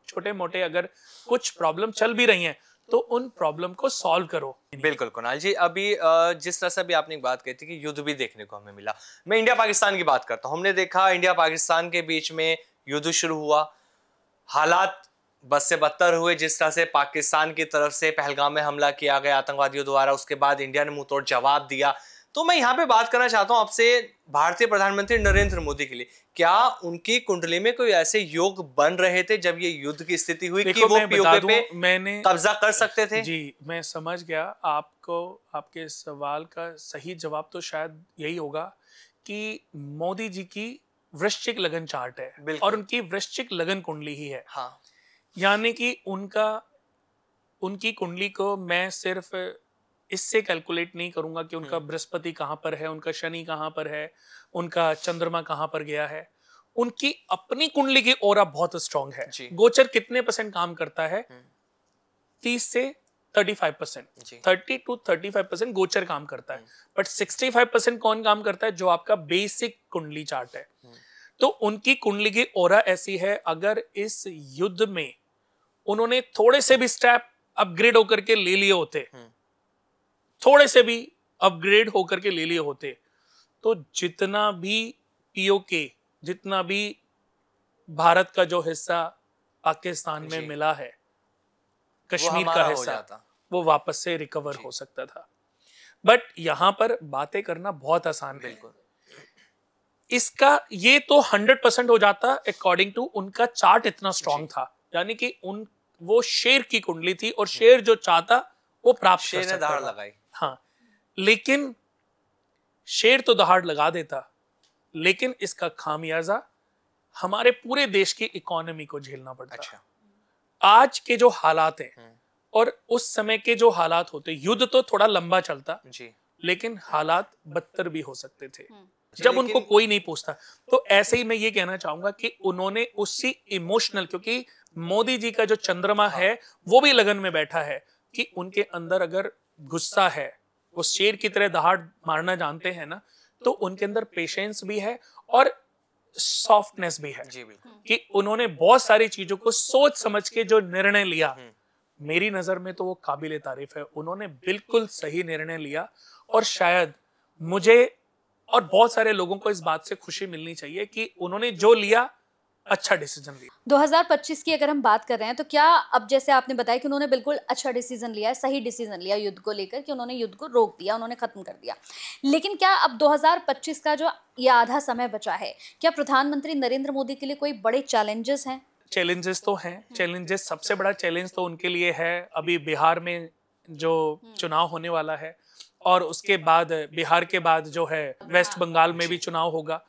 छोटे मोटे अगर कुछ प्रॉब्लम चल भी रही हैं तो उन प्रॉब्लम को सॉल्व करो। बिल्कुल कुणाल जी, अभी जिस तरह से अभी आपने एक बात कही थी कि युद्ध भी देखने को हमें मिला, मैं इंडिया पाकिस्तान की बात करता हूं। हमने देखा इंडिया पाकिस्तान के बीच में युद्ध शुरू हुआ, हालात बद से बदतर हुए। जिस तरह से पाकिस्तान की तरफ से पहलगाम में हमला किया गया आतंकवादियों द्वारा, उसके बाद इंडिया ने मुंह तोड़ जवाब दिया। तो मैं यहाँ पे बात करना चाहता हूँ आपसे भारतीय प्रधानमंत्री नरेंद्र मोदी के लिए, क्या उनकी कुंडली में कोई ऐसे योग बन रहे थे जब ये युद्ध की स्थिति हुई कि वो पीओके पे कब्जा कर सकते थे? जी, मैं समझ गया आपको। आपके सवाल का सही जवाब तो शायद यही होगा कि मोदी जी की वृश्चिक लगन चार्ट है और उनकी वृश्चिक लगन कुंडली ही है। हाँ, यानी कि उनकी कुंडली को मैं सिर्फ इससे कैलकुलेट नहीं करूंगा कि उनका बृहस्पति कहाँ पर है, उनका शनि कहाँ पर है, उनका चंद्रमा कहाँ पर गया है। उनकी अपनी कुंडली की ऑरा बहुत स्ट्रांग है। गोचर कितने % काम करता है? 30 से 35%, जी। 30 to 35% गोचर काम करता है, बट 65% कौन काम करता है? जो आपका बेसिक कुंडली चार्ट है। तो उनकी कुंडली की ओरा ऐसी है, अगर इस युद्ध में उन्होंने थोड़े से भी स्टेप अपग्रेड होकर के ले लिए होते, थोड़े से भी अपग्रेड होकर के ले लिए होते, तो जितना भी पीओके, जितना भी भारत का जो हिस्सा पाकिस्तान में जी। मिला है, कश्मीर का हमारा हो हिस्सा, जाता। वो वापस से रिकवर जी। हो सकता था। बट यहां पर बातें करना बहुत आसान है। बिल्कुल। इसका ये तो 100% हो जाता अकॉर्डिंग टू उनका चार्ट इतना स्ट्रांग जी। था, यानी कि उन वो शेर की कुंडली थी और शेर जो चाहता वो प्राप्त कर शेर ने सकता दहाड़ था। लगाई। हाँ, लेकिन शेर तो दहाड़ लगा देता, लेकिन इसका खामियाजा हमारे पूरे देश की इकोनॉमी को झेलना पड़ता। अच्छा। आज के जो हालात हैं और उस समय के जो हालात होते, युद्ध तो थोड़ा लंबा चलता जी। लेकिन हालात बदतर भी हो सकते थे जब उनको कोई नहीं पूछता। तो ऐसे ही मैं ये कहना चाहूंगा कि उन्होंने उसी इमोशनल, क्योंकि मोदी जी का जो चंद्रमा है वो भी लगन में बैठा है कि उनके अंदर अगर गुस्सा है, वो शेर की तरह दहाड़ मारना जानते हैं ना, तो उनके अंदर पेशेंस भी है और सॉफ्टनेस भी है। जी बिल्कुल। कि उन्होंने बहुत सारी चीजों को सोच समझ के जो निर्णय लिया, मेरी नजर में तो वो काबिले तारीफ है। उन्होंने बिल्कुल सही निर्णय लिया और शायद मुझे और बहुत सारे लोगों को इस बात से खुशी मिलनी चाहिए कि उन्होंने जो लिया अच्छा डिसीजन लिया। 2025 की अगर हम बात कर रहे हैं तो क्या, अब जैसे आपने बताया कि उन्होंने बिल्कुल अच्छा डिसीजन लिया है, सही डिसीजन लिया युद्ध को लेकर कि उन्होंने युद्ध को रोक दिया, उन्होंने खत्म कर दिया, लेकिन क्या अब 2025 का जो ये आधा समय बचा है, क्या प्रधानमंत्री नरेंद्र मोदी के लिए कोई बड़े चैलेंजेस हैं? चैलेंजेस तो हैं। चैलेंजेस, सबसे बड़ा चैलेंज तो उनके लिए है अभी बिहार में जो चुनाव होने वाला है, और उसके बाद बिहार के बाद जो है वेस्ट बंगाल में भी चुनाव होगा।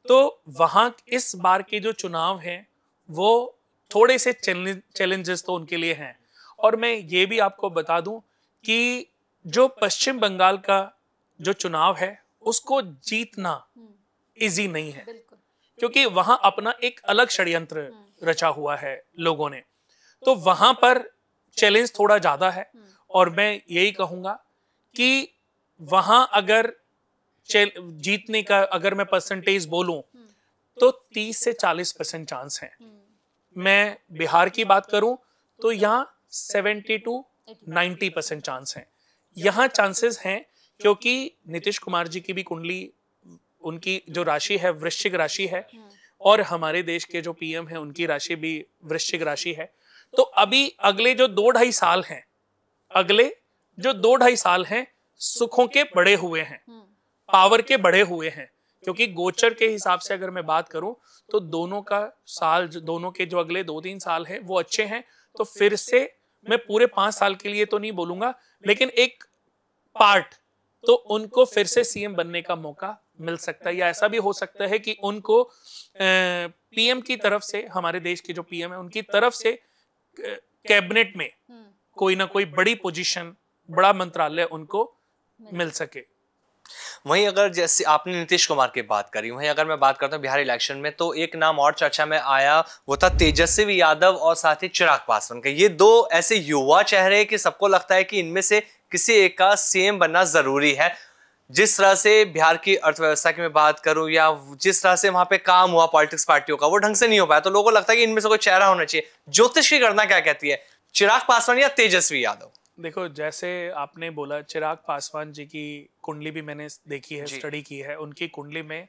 तो वहां इस बार के जो चुनाव हैं वो थोड़े से चैलेंजेस तो उनके लिए हैं। और मैं ये भी आपको बता दूं कि जो पश्चिम बंगाल का जो चुनाव है उसको जीतना इजी नहीं है, क्योंकि वहां अपना एक अलग षड्यंत्र रचा हुआ है लोगों ने। तो वहां पर चैलेंज थोड़ा ज्यादा है, और मैं यही कहूंगा कि वहां अगर जीतने का अगर मैं परसेंटेज बोलूं तो 30 से 40% चांस है। मैं बिहार की बात करूं तो यहाँ 70 to 90% चांस है। यहाँ चांसेस हैं क्योंकि नीतीश कुमार जी की भी कुंडली, उनकी जो राशि है वृश्चिक राशि है, और हमारे देश के जो पीएम है उनकी राशि भी वृश्चिक राशि है। तो अभी अगले जो 2-2.5 साल हैं, अगले जो 2-2.5 साल हैं सुखों के बड़े हुए हैं, पावर के बढ़े हुए हैं। क्योंकि गोचर के हिसाब से अगर मैं बात करूं तो दोनों का साल, दोनों के जो अगले 2-3 साल हैं वो अच्छे हैं। तो फिर से मैं पूरे 5 साल के लिए तो नहीं बोलूंगा, लेकिन एक पार्ट तो उनको फिर से सीएम बनने का मौका मिल सकता है, या ऐसा भी हो सकता है कि उनको पीएम की तरफ से, हमारे देश के जो पीएम है उनकी तरफ से कैबिनेट में कोई ना कोई बड़ी पोजीशन, बड़ा मंत्रालय उनको मिल सके। वहीं अगर जैसे आपने नीतीश कुमार की बात करी, वहीं अगर मैं बात करता हूँ बिहार इलेक्शन में, तो एक नाम और चर्चा में आया, वो था तेजस्वी यादव और साथ ही चिराग पासवान का। ये दो ऐसे युवा चेहरे कि सबको लगता है कि इनमें से किसी एक का सीएम बनना जरूरी है। जिस तरह से बिहार की अर्थव्यवस्था की मैं बात करूं, या जिस तरह से वहां पे काम हुआ पॉलिटिक्स पार्टियों का, वो ढंग से नहीं हो पाया, तो लोगों को लगता है कि इनमें से कोई चेहरा होना चाहिए। ज्योतिष की गणना क्या कहती है, चिराग पासवान या तेजस्वी यादव? देखो, जैसे आपने बोला, चिराग पासवान जी की कुंडली भी मैंने देखी है, स्टडी की है। उनकी कुंडली में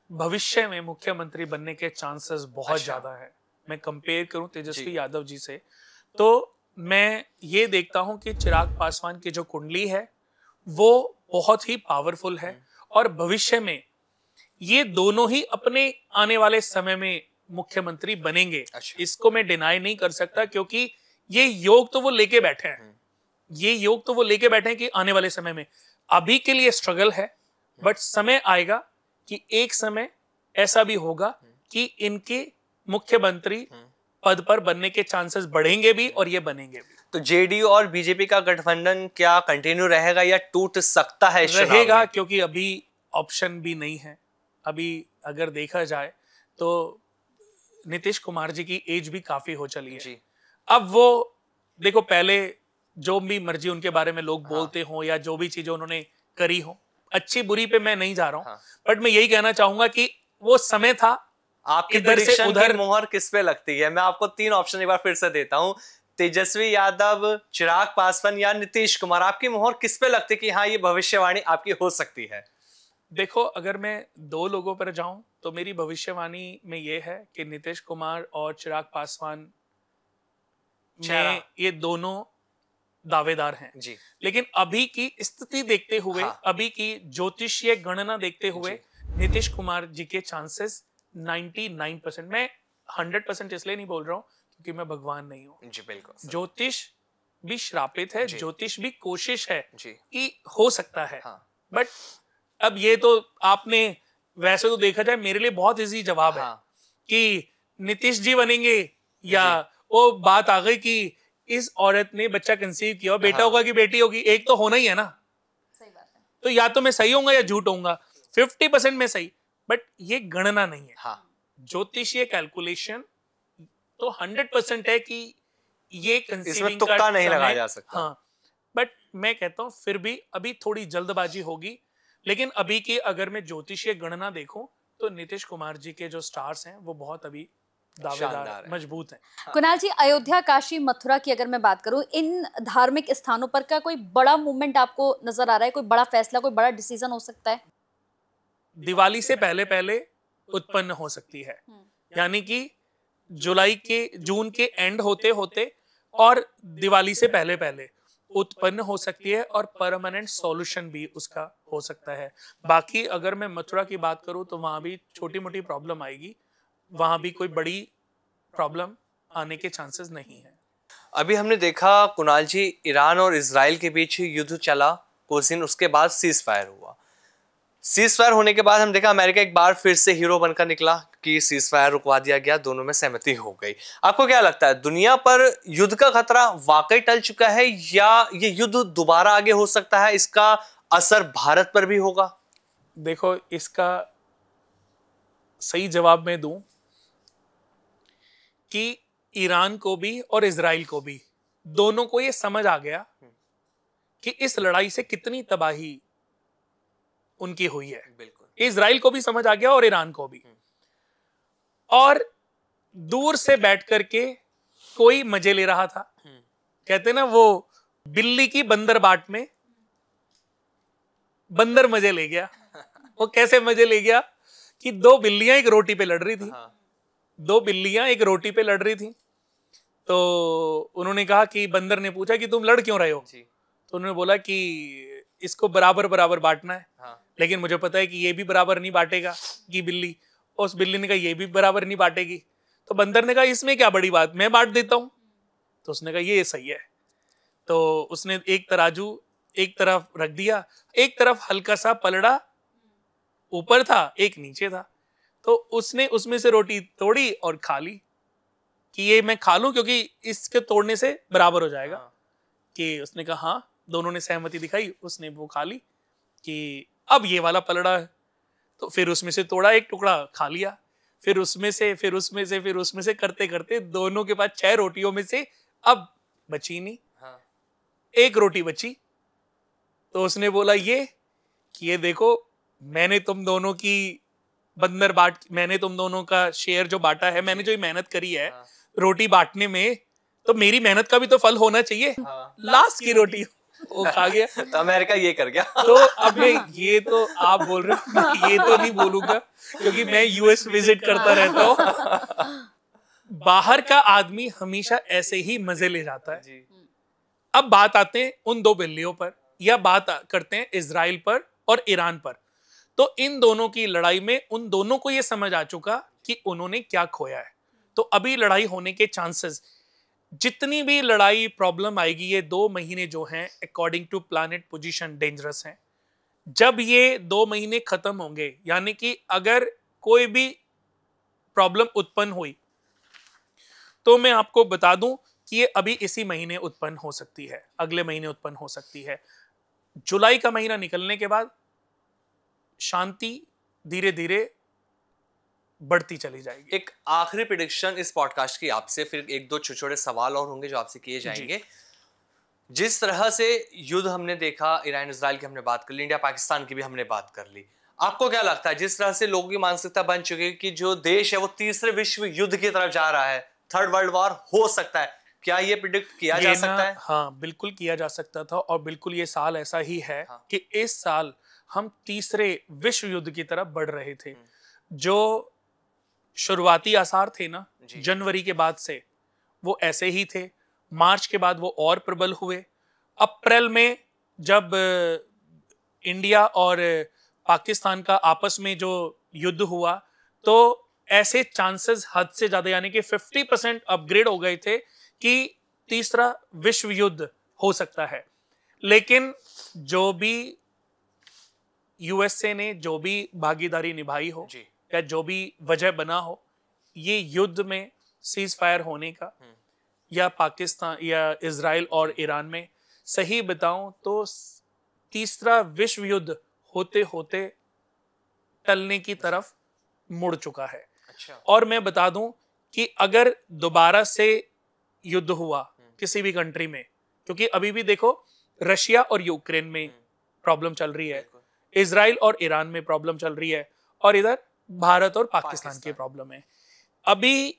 भविष्य में मुख्यमंत्री बनने के चांसेस बहुत ज्यादा है। मैं कंपेयर करूं तेजस्वी यादव जी से, तो मैं ये देखता हूं कि चिराग पासवान की जो कुंडली है वो बहुत ही पावरफुल है, और भविष्य में ये दोनों ही अपने आने वाले समय में मुख्यमंत्री बनेंगे। इसको मैं डिनाई नहीं कर सकता, क्योंकि ये योग तो वो लेके बैठे हैं, ये योग तो वो लेके बैठे हैं कि आने वाले समय में, अभी के लिए स्ट्रगल है, बट समय आएगा कि एक समय ऐसा भी होगा कि इनके मुख्यमंत्री पद पर बनने के चांसेस बढ़ेंगे भी, और ये बनेंगे भी। तो जेडीयू और बीजेपी का गठबंधन क्या कंटिन्यू रहेगा या टूट सकता है? रहेगा, क्योंकि अभी ऑप्शन भी नहीं है। अभी अगर देखा जाए तो नीतीश कुमार जी की एज भी काफी हो चली है। अब वो देखो, पहले जो भी मर्जी उनके बारे में लोग बोलते हों या जो भी चीजें उन्होंने करी हो, अच्छी बुरी पे मैं नहीं जा रहा हूँ, बट मैं यही कहना चाहूंगा कि वो समय था। आपकी इधर से प्रेडिक्शन उधर की मोहर किस पे लगती है? मैं आपको 3 ऑप्शन एक बार फिर से देता हूँ, तेजस्वी यादव, चिराग पासवान या नीतीश कुमार। आपकी मोहर किस पे लगती है कि हाँ ये भविष्यवाणी आपकी हो सकती है? देखो, अगर मैं 2 लोगों पर जाऊं तो मेरी भविष्यवाणी में ये है कि नीतीश कुमार और चिराग पासवान में ये दोनों दावेदार हैं जी। लेकिन अभी की स्थिति देखते हुए, अभी की ज्योतिषीय गणना देखते हुए नीतीश कुमार जी के चांसेस 99%। मैं 100% इसलिए नहीं बोल रहा हूँ क्योंकि मैं भगवान नहीं हूँ जी, बिल्कुल। ज्योतिष भी श्रापित है, ज्योतिष भी कोशिश है जी। कि हो सकता है। बट अब ये तो आपने वैसे तो देखा जाए मेरे लिए बहुत इजी जवाब है कि नीतीश जी बनेंगे या वो बात आ गई कि इस औरत ने बच्चा कंसीव किया, बेटा होगा कि बेटी होगी, एक तो होना ही है ना। सही बात है। तो या तो मैं सही होऊंगा या झूठ होऊंगा, 50% में सही, बट ये गणना नहीं है। ज्योतिषीय कैलकुलेशन तो 100% है कि ये कंसीविंग का तुक्का नहीं लगाया जा सकता। हाँ, बट मैं कहता हूँ फिर भी अभी थोड़ी जल्दबाजी होगी। लेकिन अभी की अगर मैं ज्योतिषीय गणना देखूं तो नीतीश कुमार जी के जो स्टार्स हैं वो बहुत अभी दावेदार मजबूत हैं। कुणाल जी, अयोध्या, काशी, मथुरा की अगर मैं बात करूं, इन धार्मिक स्थानों पर का कोई बड़ा मूवमेंट आपको नजर आ रहा है? कोई बड़ा फैसला, कोई बड़ा डिसीजन हो सकता है? दिवाली से पहले पहले उत्पन्न हो सकती है, यानी कि जून के एंड होते होते और दिवाली से पहले पहले उत्पन्न हो सकती है और परमानेंट सॉल्यूशन भी उसका हो सकता है। बाकी अगर मैं मथुरा की बात करूं तो वहां भी छोटी मोटी प्रॉब्लम आएगी, वहां भी कोई बड़ी प्रॉब्लम आने के चांसेस नहीं है। अभी हमने देखा कुणाल जी, ईरान और इजराइल के बीच युद्ध चला कुछ दिन, उसके बाद सीज फायर हुआ। सीज फायर होने के बाद हम देखा अमेरिका एक बार फिर से हीरो बनकर निकला कि सीज फायर रुकवा दिया गया, दोनों में सहमति हो गई। आपको क्या लगता है, दुनिया पर युद्ध का खतरा वाकई टल चुका है या ये युद्ध दोबारा आगे हो सकता है? इसका असर भारत पर भी होगा? देखो, इसका सही जवाब मैं दूं कि ईरान को भी और इजराइल को भी, दोनों को ये समझ आ गया कि इस लड़ाई से कितनी तबाही उनकी हुई है। बिल्कुल, इजराइल को भी समझ आ गया और ईरान को भी। और दूर से बैठ करके कोई मजे ले रहा था। कहते ना वो बिल्ली की बंदर बाट में बंदर मजे ले गया। वो कैसे मजे ले गया कि 2 बिल्लियां एक रोटी पे लड़ रही थी। 2 बिल्लियां एक रोटी पे लड़ रही थी। तो उन्होंने कहा कि बंदर ने पूछा कि तुम लड़ क्यों रहे हो? तो उन्होंने बोला कि इसको बराबर बराबर बांटना है। लेकिन मुझे पता है कि ये भी बराबर नहीं बांटेगा कि बिल्ली। उस बिल्ली ने कहा ये भी बराबर नहीं बांटेगी। तो बंदर ने कहा इसमें क्या बड़ी बात, मैं बांट देता हूं। तो उसने कहा ये सही है। तो उसने एक तराजू एक तरफ रख दिया, एक तरफ हल्का सा पलड़ा ऊपर था, एक नीचे था। तो उसने उसमें से रोटी तोड़ी और खा ली कि ये मैं खा लूं क्योंकि इसके तोड़ने से बराबर हो जाएगा। कि उसने कहा हाँ, दोनों ने सहमति दिखाई, उसने वो खा ली कि अब ये वाला पलड़ा है। तो फिर उसमें से तोड़ा एक टुकड़ा, खा लिया। फिर उसमें से करते करते दोनों के पास 6 रोटियों में से अब बची नहीं, एक रोटी बची। तो उसने बोला ये कि ये देखो, मैंने तुम दोनों की मैंने तुम दोनों का शेयर जो बांटा है, मैंने जो मेहनत करी है रोटी बांटने में, तो मेरी मेहनत का भी तो फल होना चाहिए। लास्ट की रोटी वो खा गया। तो अमेरिका ये कर गया। तो अब मैं ये तो आप बोल रहे हो, ये तो नहीं बोलूंगा क्योंकि मैं यूएस विजिट करता रहता हूँ। बाहर का आदमी हमेशा ऐसे ही मजे ले जाता है। अब बात आते हैं उन 2 बिल्लियों पर, या बात करते हैं इजराइल पर और ईरान पर। तो इन दोनों की लड़ाई में उन दोनों को यह समझ आ चुका कि उन्होंने क्या खोया है। तो अभी लड़ाई होने के चांसेस, जितनी भी लड़ाई प्रॉब्लम आएगी, ये 2 महीने जो हैं according to planet position dangerous हैं। जब ये 2 महीने खत्म होंगे, यानी कि अगर कोई भी प्रॉब्लम उत्पन्न हुई तो मैं आपको बता दूं कि ये अभी इसी महीने उत्पन्न हो सकती है, अगले महीने उत्पन्न हो सकती है। जुलाई का महीना निकलने के बाद शांति धीरे धीरे बढ़ती चली जाएगी। एक आखिरी प्रेडिक्शन इस पॉडकास्ट की आपसे, फिर 1-2 छोटे छोटे सवाल और होंगे जो आपसे किए जाएंगे। जिस तरह से युद्ध हमने देखा, ईरान इजराइल की हमने बात कर ली, इंडिया पाकिस्तान की भी हमने बात कर ली, आपको क्या लगता है जिस तरह से लोगों की मानसिकता बन चुकी है कि जो देश है वो तीसरे विश्व युद्ध की तरफ जा रहा है, थर्ड वर्ल्ड वॉर हो सकता है, क्या ये प्रिडिक्ट किया जा सकता है? हाँ, बिल्कुल किया जा सकता था और बिल्कुल ये साल ऐसा ही है हाँ। कि इस साल हम तीसरे विश्व युद्ध की तरफ बढ़ रहे थे। जो शुरुआती आसार थे ना जनवरी के बाद से, वो ऐसे ही थे। मार्च के बाद वो और प्रबल हुए। अप्रैल में जब इंडिया और पाकिस्तान का आपस में जो युद्ध हुआ, तो ऐसे चांसेस हद से ज्यादा यानी कि 50% अपग्रेड हो गए थे कि तीसरा विश्व युद्ध हो सकता है। लेकिन जो भी यूएसए ने जो भी भागीदारी निभाई हो या जो भी वजह बना हो ये युद्ध में सीज फायर होने का, या पाकिस्तान या इजराइल और ईरान में, सही बताऊं तो तीसरा विश्व युद्ध होते होते टलने की तरफ मुड़ चुका है। अच्छा। और मैं बता दूं कि अगर दोबारा से युद्ध हुआ किसी भी कंट्री में, क्योंकि अभी भी देखो रशिया और यूक्रेन में प्रॉब्लम चल रही है, इजराइल और ईरान में प्रॉब्लम चल रही है, और इधर भारत और पाकिस्तान की प्रॉब्लम है। अभी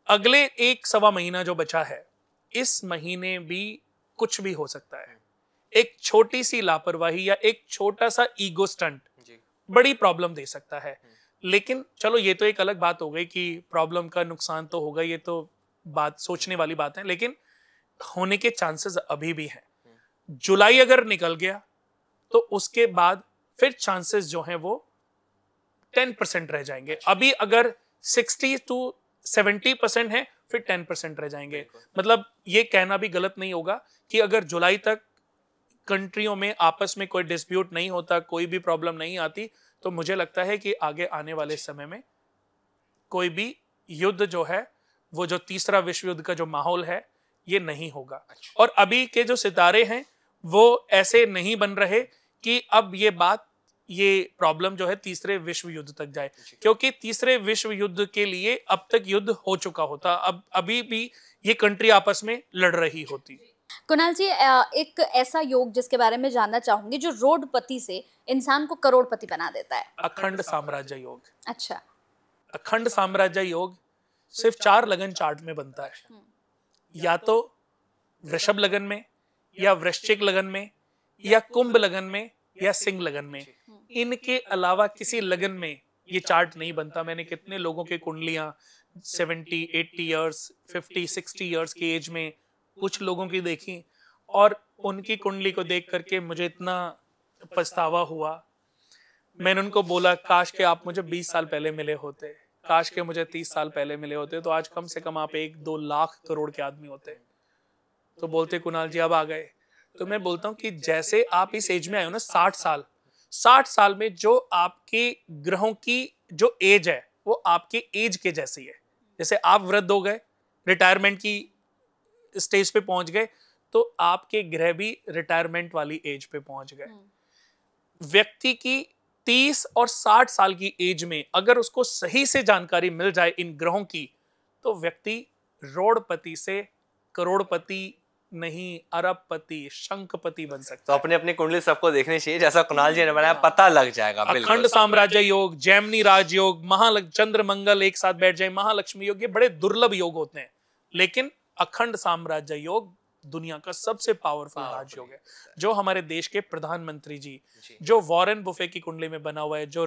अगले 1-1.25 महीना जो बचा है, इस महीने भी कुछ भी हो सकता है। एक छोटी सी लापरवाही या एक छोटा सा ईगो स्टंट बड़ी प्रॉब्लम दे सकता है। लेकिन चलो ये तो एक अलग बात हो गई कि प्रॉब्लम का नुकसान तो होगा, ये तो बात सोचने वाली बात है, लेकिन होने के चांसेस अभी भी हैं। जुलाई अगर निकल गया तो उसके बाद फिर चांसेस जो हैं वो 10% रह जाएंगे। अभी अगर 60 to 70% है, फिर 10% रह जाएंगे। मतलब ये कहना भी गलत नहीं होगा कि अगर जुलाई तक कंट्रियों में आपस में कोई डिस्प्यूट नहीं होता, कोई भी प्रॉब्लम नहीं आती, तो मुझे लगता है कि आगे आने वाले समय में कोई भी युद्ध जो है, वो जो तीसरा विश्व युद्ध का जो माहौल है, ये नहीं होगा। और अभी के जो सितारे हैं वो ऐसे नहीं बन रहे कि अब ये प्रॉब्लम जो है तीसरे विश्व युद्ध तक जाए, क्योंकि तीसरे विश्व युद्ध के लिए अब तक युद्ध हो चुका होता, अब अभी भी ये कंट्री आपस में लड़ रही होती। कुणाल जी, एक ऐसा योग जिसके बारे में जानना चाहूंगी जो रोडपति से इंसान को करोड़पति बना देता है, अखंड साम्राज्य योग। अच्छा। अखंड साम्राज्य योग सिर्फ 4 लगन चार्ट में बनता है, या तो वृषभ लगन में, या वृश्चिक लगन में, या कुंभ लगन में, या सिंह लगन में। इनके अलावा किसी लगन में ये चार्ट नहीं बनता। मैंने कितने लोगों के कुंडलियां 70, 80 इयर्स, 50, 60 इयर्स की एज में कुछ लोगों की देखी, और उनकी कुंडली को देख करके मुझे इतना पछतावा हुआ। मैंने उनको बोला काश के आप मुझे 20 साल पहले मिले होते, काश के मुझे 30 साल पहले मिले होते, तो आज कम से कम आप 1-2 लाख करोड़ के आदमी होते। तो बोलते कुणाल जी अब आ गए। तो मैं बोलता हूँ कि जैसे आप इस एज में आए हो ना, 60 साल में जो आपके ग्रहों की जो एज है वो आपके एज के जैसी है। जैसे आप वृद्ध हो गए, रिटायरमेंट की स्टेज पे पहुंच गए, तो आपके ग्रह भी रिटायरमेंट वाली एज पे पहुंच गए। व्यक्ति की 30 और 60 साल की एज में अगर उसको सही से जानकारी मिल जाए इन ग्रहों की, तो व्यक्ति रोडपति से करोड़पति नहीं, अरबपति, शंखपति बन सकता है। तो अपने अपनी कुंडली सबको देखनी चाहिए, जैसा कुणाल जी ने बनाया, पता लग जाएगा। अखंड साम्राज्य योग, जैमिनी राजयोग, चंद्र मंगल एक साथ बैठ जाए, महालक्ष्मी योग, ये बड़े दुर्लभ योग होते हैं। लेकिन अखंड साम्राज्य योग दुनिया का सबसे पावरफुल राजयोग है, जो हमारे देश के प्रधानमंत्री जी, जो वॉरेन बुफे की कुंडली में बना हुआ है, जो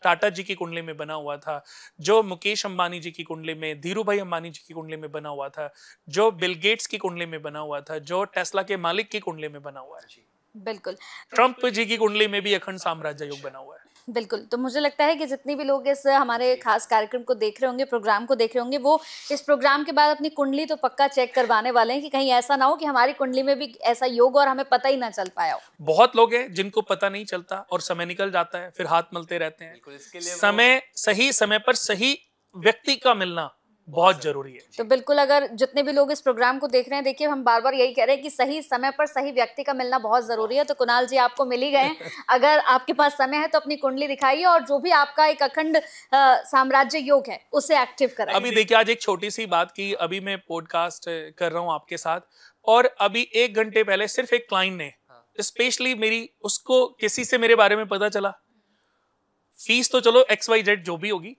टाटा जी की कुंडली में बना हुआ था, जो मुकेश अंबानी जी की कुंडली में, धीरू भाई अंबानी जी की कुंडली में बना हुआ था, जो बिल गेट्स की कुंडली में बना हुआ था, जो टेस्ला के मालिक की कुंडली में बना हुआ है। बिल्कुल। ट्रंप जी की कुंडली में भी अखंड साम्राज्य योग बना हुआ है। बिल्कुल। तो मुझे लगता है कि जितने भी लोग इस हमारे खास कार्यक्रम को देख रहे होंगे, प्रोग्राम को देख रहे होंगे, वो इस प्रोग्राम के बाद अपनी कुंडली तो पक्का चेक करवाने वाले हैं कि कहीं ऐसा ना हो कि हमारी कुंडली में भी ऐसा योग और हमें पता ही ना चल पाया हो। बहुत लोग हैं जिनको पता नहीं चलता और समय निकल जाता है, फिर हाथ मलते रहते हैं। समय, सही समय पर सही व्यक्ति का मिलना बहुत जरूरी है। तो बिल्कुल, अगर जितने भी लोग इस प्रोग्राम को देख रहे हैं, देखिए हम बार बार यही कह रहे हैं कि सही समय पर सही व्यक्ति का मिलना बहुत जरूरी है। तो कुणाल जी आपको मिल ही गए। अगर आपके पास समय है तो अपनी कुंडली दिखाइए और जो भी आपका एक अखंड साम्राज्य योग है उसे एक्टिव कराइए। अभी देखिए, आज एक छोटी सी बात की, अभी मैं पॉडकास्ट कर रहा हूँ आपके साथ, और अभी 1 घंटे पहले सिर्फ एक क्लाइंट ने स्पेशली मेरी, उसको किसी से मेरे बारे में पता चला, फीस तो चलो XYZ जो भी होगी,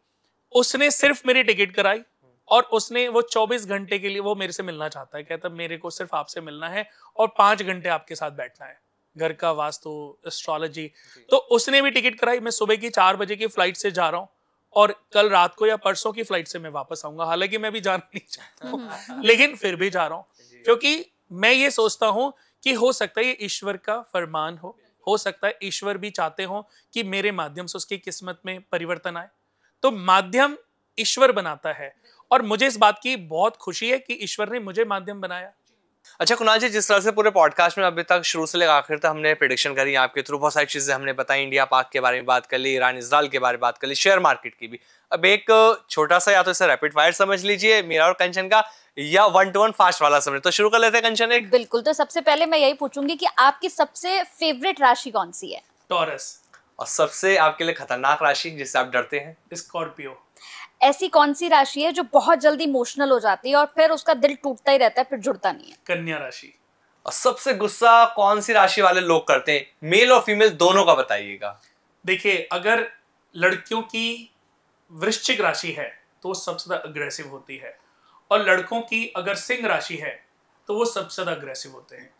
उसने सिर्फ मेरी टिकट कराई और उसने वो 24 घंटे के लिए वो मेरे से मिलना चाहता है। कहता मेरे को सिर्फ आपसे मिलना है और 5 घंटे आपके साथ बैठना है, घर का वास्तु, एस्ट्रोलॉजी। तो उसने भी टिकट कराई। मैं सुबह की 4 बजे की फ्लाइट से जा रहा हूँ और कल रात को या परसों की फ्लाइट से मैं वापस आऊंगा। हालांकि मैं भी जाना नहीं चाहता हूँ लेकिन फिर भी जा रहा हूँ, क्योंकि मैं ये सोचता हूँ कि हो सकता है ये ईश्वर का फरमान हो सकता है ईश्वर भी चाहते हो कि मेरे माध्यम से उसकी किस्मत में परिवर्तन आए। तो माध्यम ईश्वर बनाता है और मुझे इस बात की बहुत खुशी है कि ईश्वर ने मुझे माध्यम बनाया। अच्छा कुणाल जी, जिस तरह से पूरे पॉडकास्ट में अभी तक शुरू से लेकर आखिर तक हमने प्रेडिक्शन करी आपके थ्रू, बहुत सारी चीजें हमने बताई, इंडिया पाक के बारे में बात कर ली, ईरान इजराइल के बारे में बात कर ली, शेयर मार्केट की भी। अब एक छोटा सा, या तो इसे रैपिड फायर समझ लीजिए मेरा और कंचन का, या 1-to-1 फास्ट वाला समझ। तो शुरू कर लेते हैं कंचन। एक बिल्कुल, तो सबसे पहले मैं यही पूछूंगी कि आपकी सबसे फेवरेट राशि कौन सी है? टॉरस। और सबसे आपके लिए खतरनाक राशि जिससे आप डरते हैं? स्कॉर्पियो। ऐसी कौन सी राशि है जो बहुत जल्दी इमोशनल हो जाती है और फिर उसका दिल टूटता ही रहता है, फिर जुड़ता नहीं है? कन्या राशि। और सबसे गुस्सा कौन सी राशि वाले लोग करते हैं, मेल और फीमेल दोनों का बताइएगा। देखिए, अगर लड़कियों की वृश्चिक राशि है तो वो सबसे ज्यादा अग्रेसिव होती है, और लड़कों की अगर सिंह राशि है तो वो सबसे ज्यादा अग्रेसिव होते हैं,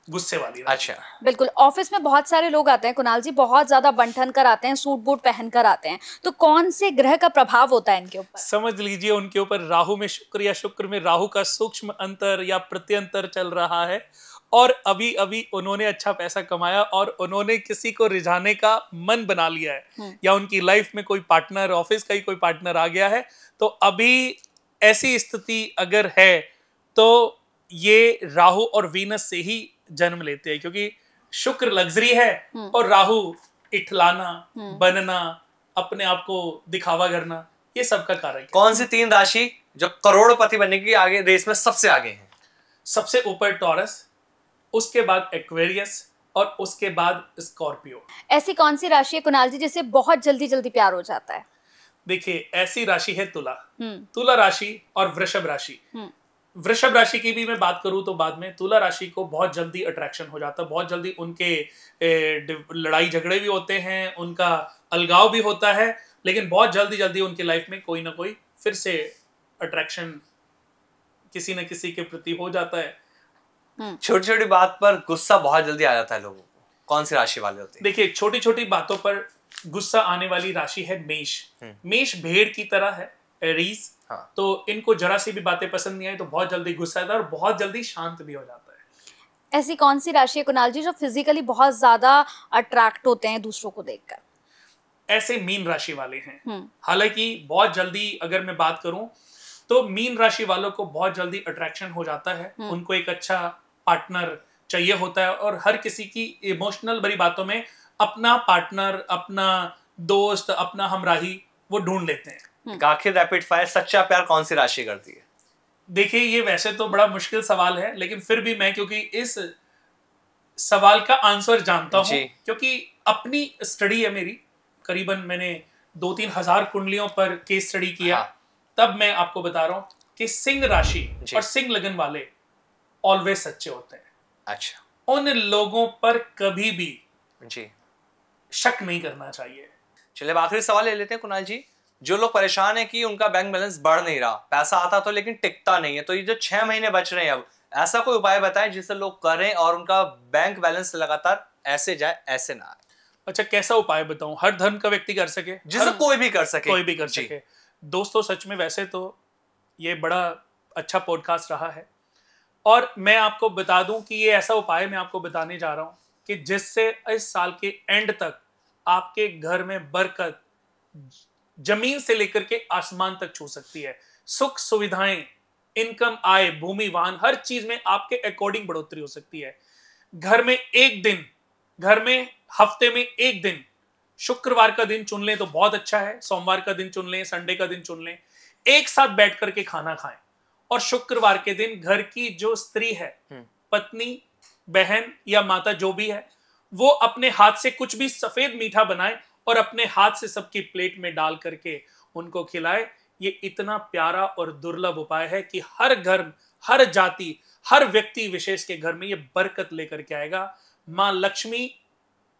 गुस्से वाली राशि। अच्छा, बिल्कुल। ऑफिस में बहुत सारे लोग आते हैं कुणाल जी, बहुत ज्यादा बंठन कर आते हैं, सूट बूट पहन कर आते हैं, तो कौन से ग्रह का प्रभाव होता है इनके ऊपर? समझ लीजिए उनके ऊपर राहु में शुक्र या शुक्र में राहु का सूक्ष्म अंतर या प्रत्यंतर चल रहा है, और अभी अभी उन्होंने अच्छा पैसा कमाया और उन्होंने किसी को रिझाने का मन बना लिया है, या उनकी लाइफ में कोई पार्टनर, ऑफिस का ही कोई पार्टनर आ गया है। तो अभी ऐसी स्थिति अगर है तो ये राहु और वीनस से ही जन्म लेते हैं, क्योंकि शुक्र लग्जरी है और राहु इठलाना, बनना, अपने आप को दिखावा करना, ये सब का कारक है। कौन सी 3 राशि जो करोड़पति बनने की आगे रेस में सबसे आगे हैं? सबसे ऊपर टॉरस, उसके बाद एक्वेरियस और उसके बाद स्कॉर्पियो। ऐसी कौन सी राशि है कुणाल जी जिससे बहुत जल्दी जल्दी प्यार हो जाता है? देखिए, ऐसी राशि है तुला। तुला राशि और वृषभ राशि। वृषभ राशि की भी मैं बात करूं तो बाद में, तुला राशि को बहुत जल्दी अट्रैक्शन हो जाता है, बहुत जल्दी उनके लड़ाई झगड़े भी होते हैं, उनका अलगाव भी होता है, लेकिन बहुत जल्दी जल्दी उनकी लाइफ में कोई ना कोई फिर से अट्रैक्शन किसी न किसी के प्रति हो जाता है। छोटी छोटी बात पर गुस्सा बहुत जल्दी आ जाता है लोगों को, कौन सी राशि वाले होते हैं? देखिए, छोटी छोटी बातों पर गुस्सा आने वाली राशि है मेष। मेष भेड़ की तरह है, एरीज। हाँ। तो इनको जरा सी भी बातें पसंद नहीं आई तो बहुत जल्दी गुस्सा आता है और बहुत जल्दी शांत भी हो जाता है। ऐसी कौन सी राशि है कुणाल जी जो फिजिकली बहुत ज्यादा अट्रैक्ट होते हैं दूसरों को देखकर? ऐसे मीन राशि वाले हैं। हालांकि बहुत जल्दी अगर मैं बात करूं तो मीन राशि वालों को बहुत जल्दी अट्रैक्शन हो जाता है, उनको एक अच्छा पार्टनर चाहिए होता है, और हर किसी की इमोशनल बड़ी बातों में अपना पार्टनर, अपना दोस्त, अपना हमराही वो ढूंढ लेते हैं। आखिर रैपिड फायर, सच्चा प्यार कौन सी राशि करती है? देखिए, ये वैसे तो बड़ा मुश्किल सवाल है, लेकिन फिर भी मैं, क्योंकि इस सवाल का आंसर जानता हूं, क्योंकि अपनी स्टडी है मेरी, करीबन मैंने 2-3 हजार कुंडलियों पर केस स्टडी किया, तब मैं आपको बता रहा हूं कि सिंह राशि और सिंह लगन वाले ऑलवेज सच्चे होते हैं। अच्छा, उन लोगों पर कभी भी जी शक नहीं करना चाहिए। चलिए, आखिरी सवाल ले लेते हैं कुणाल जी। जो लोग परेशान है कि उनका बैंक बैलेंस बढ़ नहीं रहा, पैसा आता तो लेकिन टिकता नहीं है, तो ये जो 6 महीने बच रहे हैं, अब ऐसा कोई उपाय बताएं जिससे लोग करें और उनका बैंक बैलेंस लगातार ऐसे जाए, ऐसे ना आए। अच्छा, कैसा उपाय बताऊं? हर धर्म का व्यक्ति कर सके, जिसे कोई भी कर सके, कोई भी कर सके। दोस्तों, सच में वैसे तो ये बड़ा अच्छा पॉडकास्ट रहा है, और मैं आपको बता दूं कि ये ऐसा उपाय मैं आपको बताने जा रहा हूं कि जिससे इस साल के एंड तक आपके घर में बरकत जमीन से लेकर के आसमान तक छू सकती है। सुख सुविधाएं, इनकम, आय, भूमि, वाहन, हर चीज में आपके अकॉर्डिंग बढ़ोतरी हो सकती है। घर में एक दिन, घर में हफ्ते में एक दिन, शुक्रवार का दिन चुन लें तो बहुत अच्छा है, सोमवार का दिन चुन लें, संडे का दिन चुन लें, एक साथ बैठ करके खाना खाएं, और शुक्रवार के दिन घर की जो स्त्री है, पत्नी, बहन या माता जो भी है, वो अपने हाथ से कुछ भी सफेद मीठा बनाए और अपने हाथ से सबकी प्लेट में डाल करके उनको खिलाए। ये इतना प्यारा और दुर्लभ उपाय है कि हर घर, हर जाति, हर व्यक्ति विशेष के घर में ये बरकत लेकर के आएगा। माँ लक्ष्मी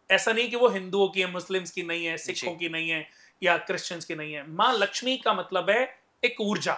ऐसा नहीं कि वो हिंदुओं की है, मुस्लिम्स की नहीं है, सिखों की नहीं है या क्रिश्चियंस की नहीं है। माँ लक्ष्मी का मतलब है एक ऊर्जा,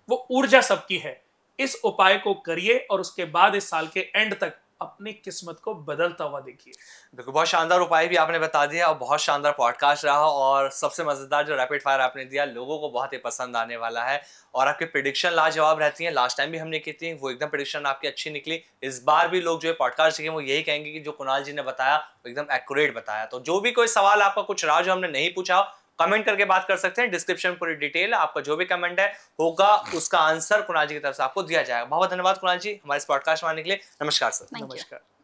वो ऊर्जा सबकी है। इस उपाय को करिए और उसके बाद इस साल के एंड तक अपनी किस्मत को बदलता हुआ देखिए। बिल्कुल, बहुत शानदार उपाय भी आपने बता दिया और बहुत शानदार पॉडकास्ट रहा, और सबसे मजेदार जो रैपिड फायर आपने दिया लोगों को बहुत ही पसंद आने वाला है। और आपकी प्रेडिक्शन लाजवाब रहती हैं, लास्ट टाइम भी हमने की थी, वो एकदम प्रेडिक्शन आपकी अच्छी निकली। इस बार भी लोग जो है पॉडकास्ट देखें वो यही कहेंगे कि जो कुणाल जी ने बताया वो एकदम एक्यूरेट बताया। तो जो भी कोई सवाल आपका कुछ रहा जो हमने नहीं पूछा, कमेंट करके बात कर सकते हैं। डिस्क्रिप्शन पूरी डिटेल, आपका जो भी कमेंट है होगा उसका आंसर कुणाल जी की तरफ से आपको दिया जाएगा। बहुत बहुत धन्यवाद कुणाल जी हमारे इस पॉडकास्ट में आने के लिए। नमस्कार सर। नमस्कार।